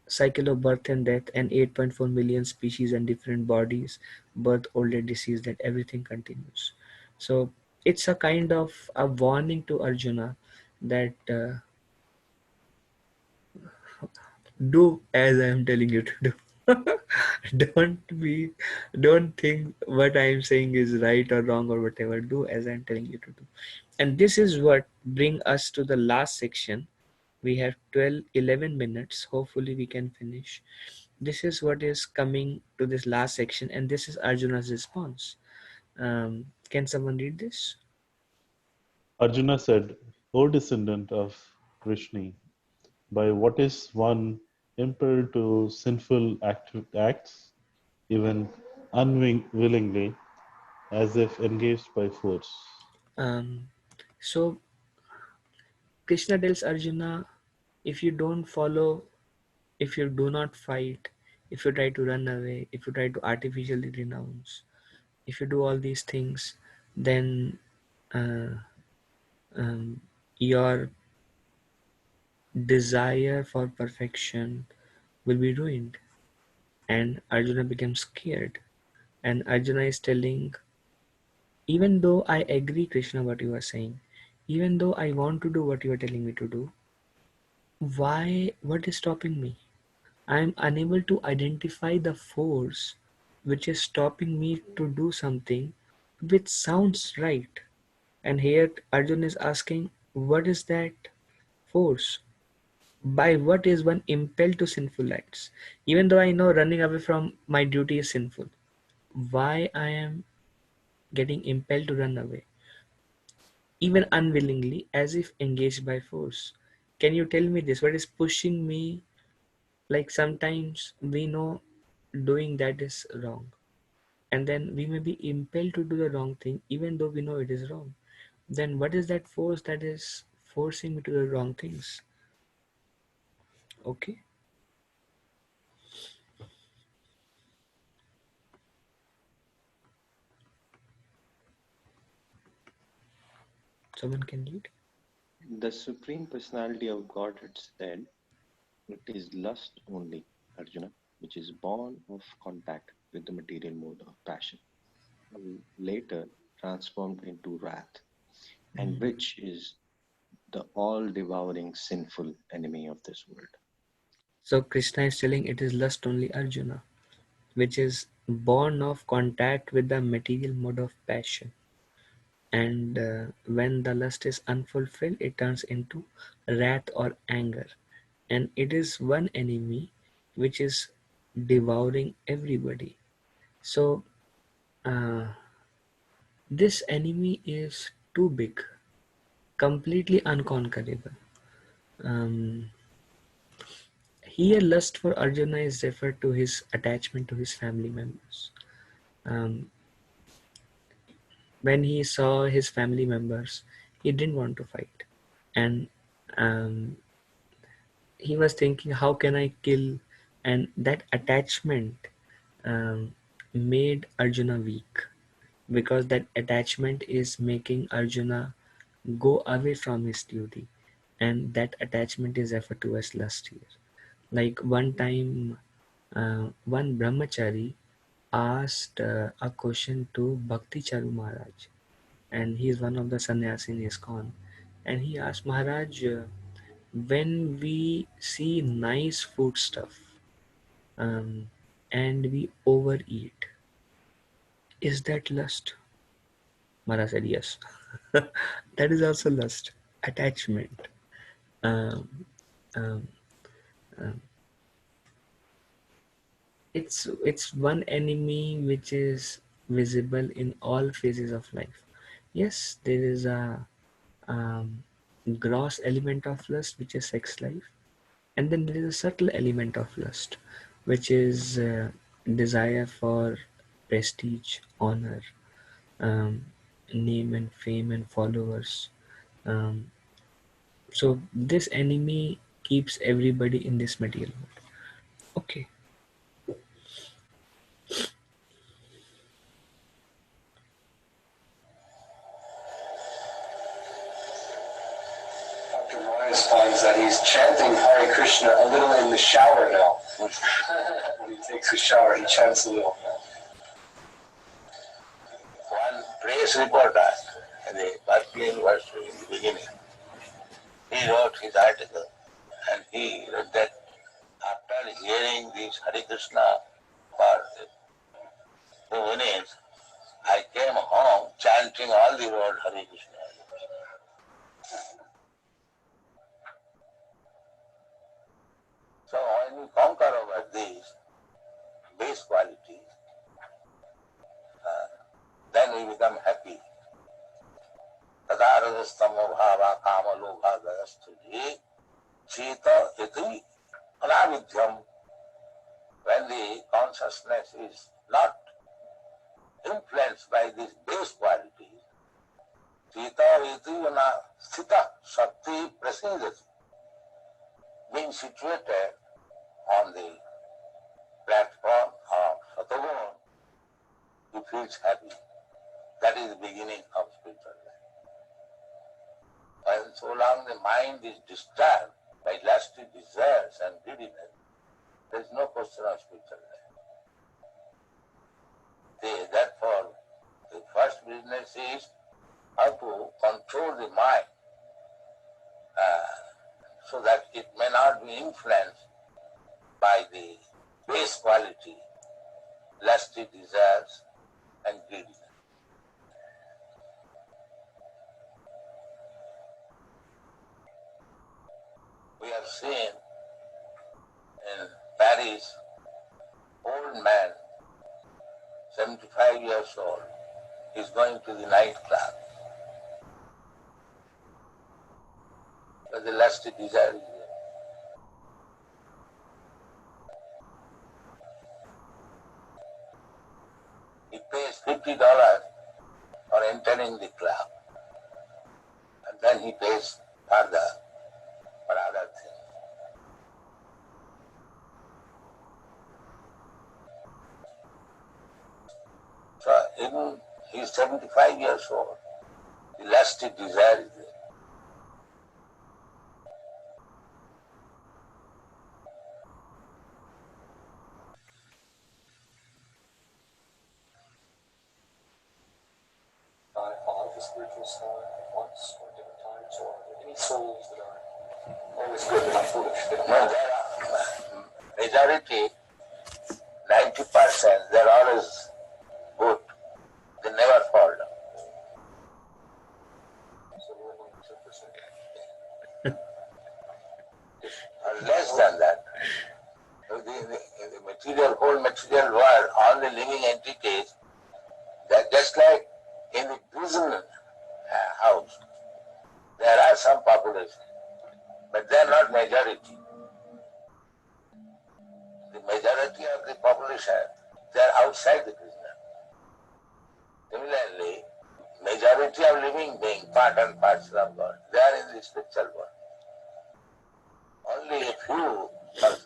cycle of birth and death and 8.4 million species and different bodies, birth, old age, disease, that everything continues. So it's a kind of a warning to Arjuna that do as I am telling you to do. Don't think what I am saying is right or wrong or whatever. Do as I am telling you to do. And this is what bring us to the last section. We have 11 minutes. Hopefully we can finish. This is what is coming to this last section, and this is Arjuna's response. Can someone read this?
Arjuna said, O descendant of Vrishni, by what is one impelled to sinful acts, even unwillingly, as if engaged by force?
So Krishna tells Arjuna, if you don't follow, if you do not fight, if you try to run away, if you try to artificially renounce, if you do all these things, then uh, your desire for perfection will be ruined. And Arjuna becomes scared. And Arjuna is telling, even though I agree, Krishna, what you are saying, even though I want to do what you are telling me to do, what is stopping me? I am unable to identify the force which is stopping me to do something which sounds right. And here Arjuna is asking, what is that force? By what is one impelled to sinful acts? Even though I know running away from my duty is sinful, why I am getting impelled to run away, even unwillingly, as if engaged by force? Can you tell me this? What is pushing me? Like sometimes we know doing that is wrong, and then we may be impelled to do the wrong thing even though we know it is wrong. Then what is that force that is forcing me to do wrong things? Okay, someone can lead.
The Supreme Personality of Godhead said, it is lust only, Arjuna, which is born of contact with the material mode of passion, later transformed into wrath, and which is the all-devouring sinful enemy of this world.
So Krishna is telling it is lust only, Arjuna, which is born of contact with the material mode of passion. And when the lust is unfulfilled, it turns into wrath or anger. And it is one enemy which is devouring everybody. So this enemy is too big, completely unconquerable. Um, Here, lust for Arjuna is referred to his attachment to his family members. Um, when he saw his family members, he didn't want to fight. And um, he was thinking, how can I kill? And that attachment made Arjuna weak, because that attachment is making Arjuna go away from his duty. And that attachment is referred to as lust here. Like one time, one brahmachari asked a question to Bhakti Charu Maharaj, and he is one of the sannyasi in ISKCON. And he asked Maharaj, when we see nice food stuff and we overeat, is that lust? Maharaj said yes. That is also lust, attachment. Um, um, um, it's one enemy which is visible in all phases of life. Yes, there is a gross element of lust, which is sex life, And then there is a subtle element of lust, which is desire for prestige, honor, um, name and fame and followers. Um, so this enemy keeps everybody in this material world. Okay.
Dr. Morris finds that he's chanting Hare Krishna a little in the shower now. When he takes a shower, he chants a little. One press reporter in the Berkeley University in the beginning, he wrote his article and he wrote that after hearing this Hare Krishna for 2 minutes, I came home chanting all the word Hare Krishna. So when we conquer over these base qualities, then we become happy. Tadarajastamo bhava kama lobha gayasthuji chita iti anavidyam. When the consciousness is not influenced by these base qualities, chita iti sthita shakti prasidati, being situated on the platform of Satagun, he feels happy. That is the beginning of spiritual life. And so long the mind is disturbed by lusty desires and greediness, there is no question of spiritual life. Therefore, the first business is how to control the mind so that it may not be influenced by the base quality, lusty desires and greediness. We have seen in Paris, old man, 75 years old, is going to the nightclub. But the lusty desire is there. He pays $50 for entering the club, and then he pays further for other things. So even he is 75 years old, the lusty desire is there.
Follow the spiritual star at once or different times, or are there any souls that are always good and not foolish?
No, there are majority, 90%, they're always good. They never fall down.
So we're only 10%.
Or less than that. The material, whole material world, all the living entities, they're just like in the prison house. There are some population, but they're not majority. The majority of the population, they're outside the prison. Similarly, majority of living beings, part and parcel of God, they are in the spiritual world. Only a few persons.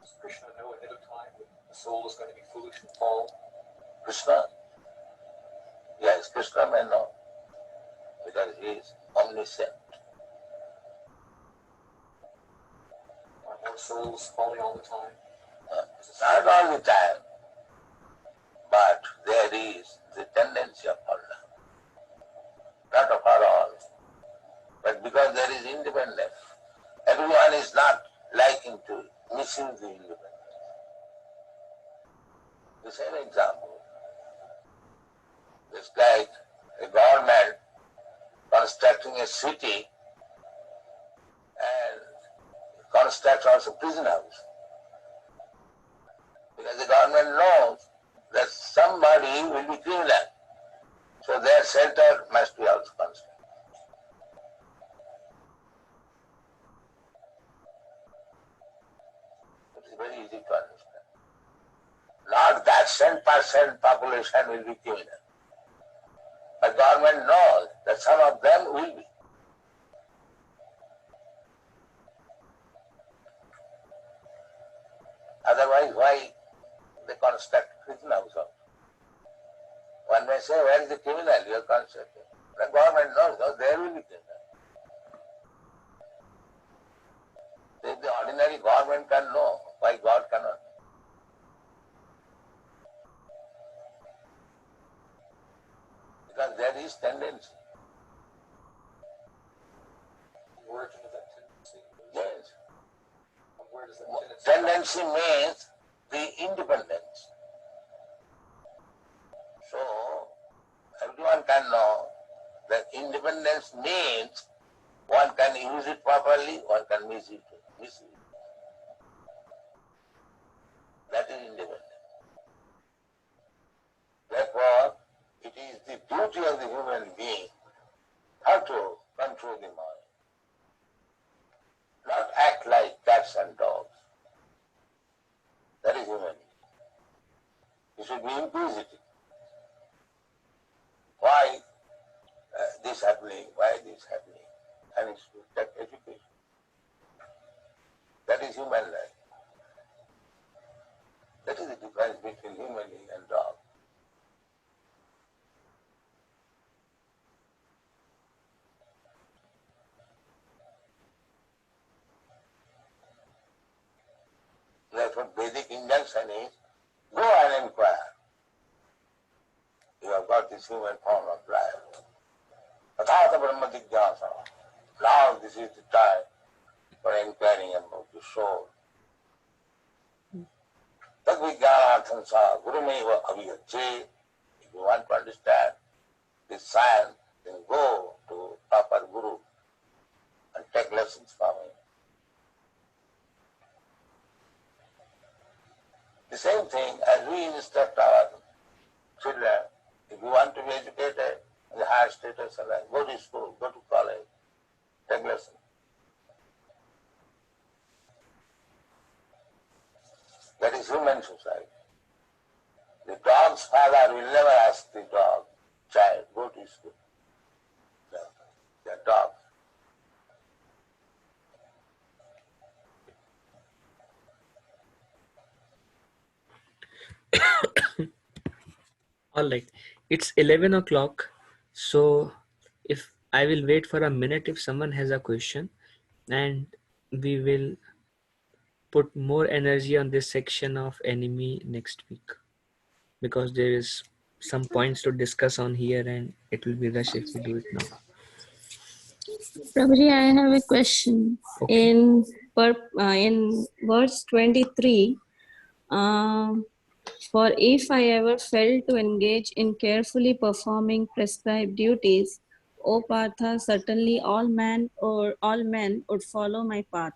Does Krishna know ahead of time that the soul is going to be foolish and fall?
Krishna? Yes, Krishna may know, because he is omniscient.
Are more souls falling all the time?
Not all the time, but there is the tendency of fall down. Not of all, but because there is independence. Everyone is not liking to misuse the independence. The same example. It's like a government constructing a city and constructs also prison house. Because the government knows that somebody will be criminal. So their shelter must be also constructed. very easy to understand. Not that 10% population will be criminal. The government knows that some of them will be. Otherwise, why they construct Krishna also? One may say, where is the criminal you are constructing? The government knows, no, there will be criminal. If the ordinary government can know, why God cannot? Because there is tendency.
The origin of that tendency.
Yes.
Where does that tendency?
Tendency means the independence. So, everyone can know that independence means one can use it properly, one can misuse it. That is independence. Therefore, it is the duty of the human being how to control the mind. Not act like cats and dogs. That is human. You should be inquisitive. Why this happening? Why this happening? And you should take education. That is human life. That is the difference between human being and dog. Therefore, Vedic injunction is, go and inquire. You have got this human form of life. Tathata Brahma Jigyasa. Now this is the time for inquiring about the soul. Tad Vijnanartham sa Gurumeva Aviyacche. If you want to understand this science, then go to proper Guru and take lessons from him. The same thing as we instruct our children. If you want to be educated in the higher status, go to school, go to college, take lessons. That is human society. The dog's father will never ask the dog, child, go to school. They are dogs.
All right, it's 11 o'clock. So if I will wait for a minute if someone has a question, and we will put more energy on this section of enemy next week, because there is some points to discuss on here and it will be rush if we do it now.
Prabhuji, I have a question.
Okay.
In verse 23, for if I ever failed to engage in carefully performing prescribed duties, O Partha, certainly all men would follow my path.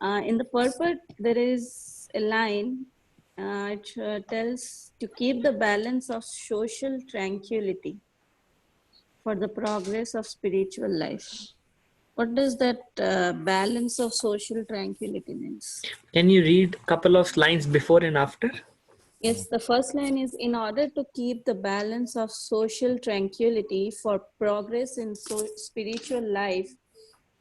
In the purport, there is a line which tells to keep the balance of social tranquility for the progress of spiritual life. What does that balance of social tranquility means?
Can you read a couple of lines before and after?
Yes, the first line is, in order to keep the balance of social tranquility for progress in spiritual life,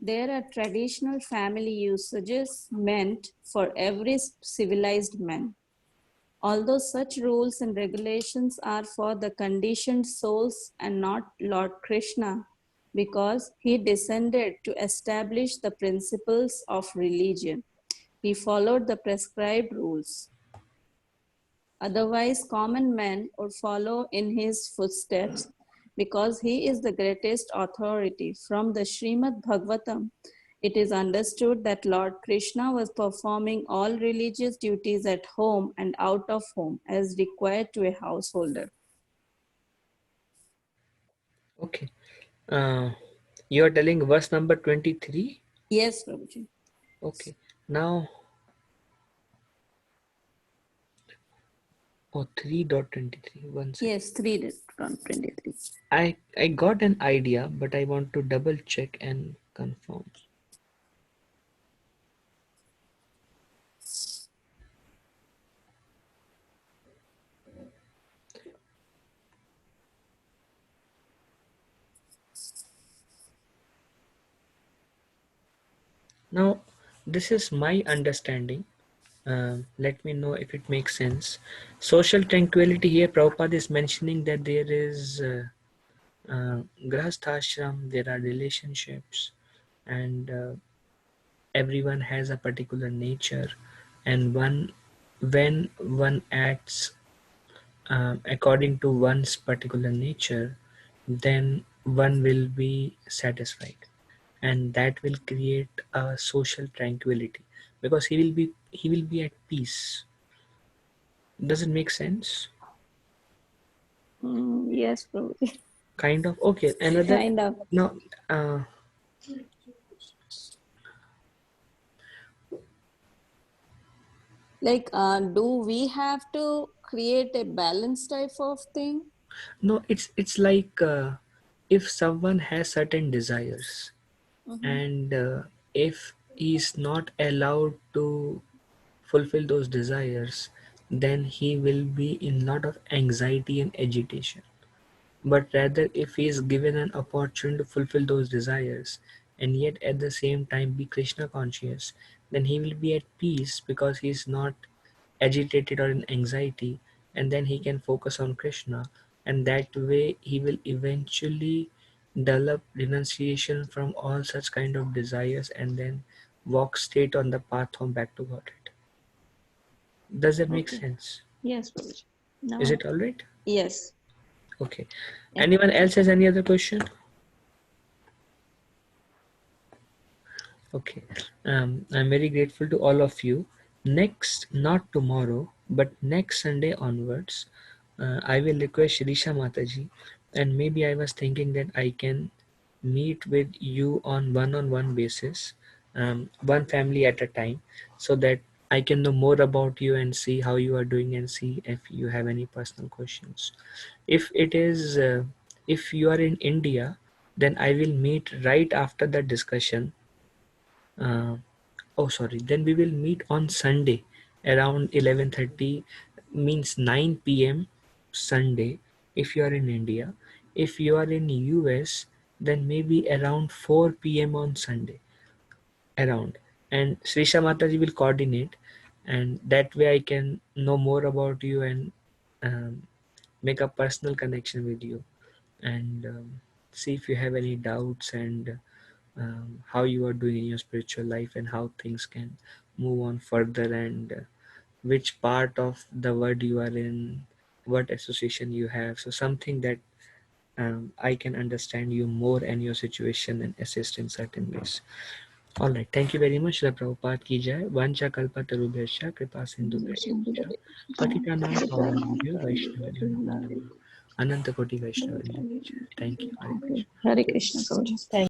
there are traditional family usages meant for every civilized man. Although such rules and regulations are for the conditioned souls and not Lord Krishna, because he descended to establish the principles of religion. He followed the prescribed rules. Otherwise, common men would follow in his footsteps because he is the greatest authority. From the Srimad Bhagavatam, it is understood that Lord Krishna was performing all religious duties at home and out of home as required to a householder.
Okay. You are telling verse number 23?
Yes, Prabhuji.
Okay. Now, 3.23. One second.
Yes, 3.23.
I got an idea, but I want to double check and confirm. Now, this is my understanding. Let me know if it makes sense. Social tranquility here, Prabhupada is mentioning that there is grahasthashram, there are relationships, and everyone has a particular nature, and when one acts according to one's particular nature, then one will be satisfied, and that will create a social tranquility because he will be at peace. Does it make sense?
Yes, Prabhuji.
Kind of. Okay, another.
Kind of.
Now,
Like, do we have to create a balanced type of thing?
no, it's like if someone has certain desires, and if he's not allowed to fulfill those desires, then he will be in lot of anxiety and agitation. But rather, if he is given an opportunity to fulfill those desires and yet at the same time be Krishna conscious, then he will be at peace because he is not agitated or in anxiety, and then he can focus on Krishna, and that way he will eventually develop renunciation from all such kind of desires and then walk straight on the path home back to Godhead. Does that make
Okay.
sense?
Yes, Prabhuji. Now,
Is it all right?
yes.
Okay.
Yeah.
Anyone else has any other question? Okay. I'm very grateful to all of you. Next, not tomorrow, but next Sunday onwards, I will request Shirisha Mataji, and maybe I was thinking that I can meet with you on one-on-one basis, one family at a time, so that I can know more about you and see how you are doing and see if you have any personal questions. If it is, if you are in India, then I will meet right after the discussion. Uh, oh, sorry. Then we will meet on Sunday around 11:30, means 9 p.m. Sunday if you are in India. If you are in US, then maybe around 4 p.m. on Sunday around. And Srisha Mataji will coordinate, and that way I can know more about you and make a personal connection with you, and see if you have any doubts, and how you are doing in your spiritual life and how things can move on further, and which part of the world you are in, what association you have. So something that I can understand you more and your situation and assist in certain ways. All right. Thank you very much. Shri Prabhupada ki jai. Vancha kalpa tarubhyascha kripa sindhu bhyo. Patitanam pavanebhyo Vaishnavibhyo namo namaha. Ananta Koti Vaishnavindra ki jai. Thank you. Hare Krishna.
Hare Krishna, Prabhuji.
Thank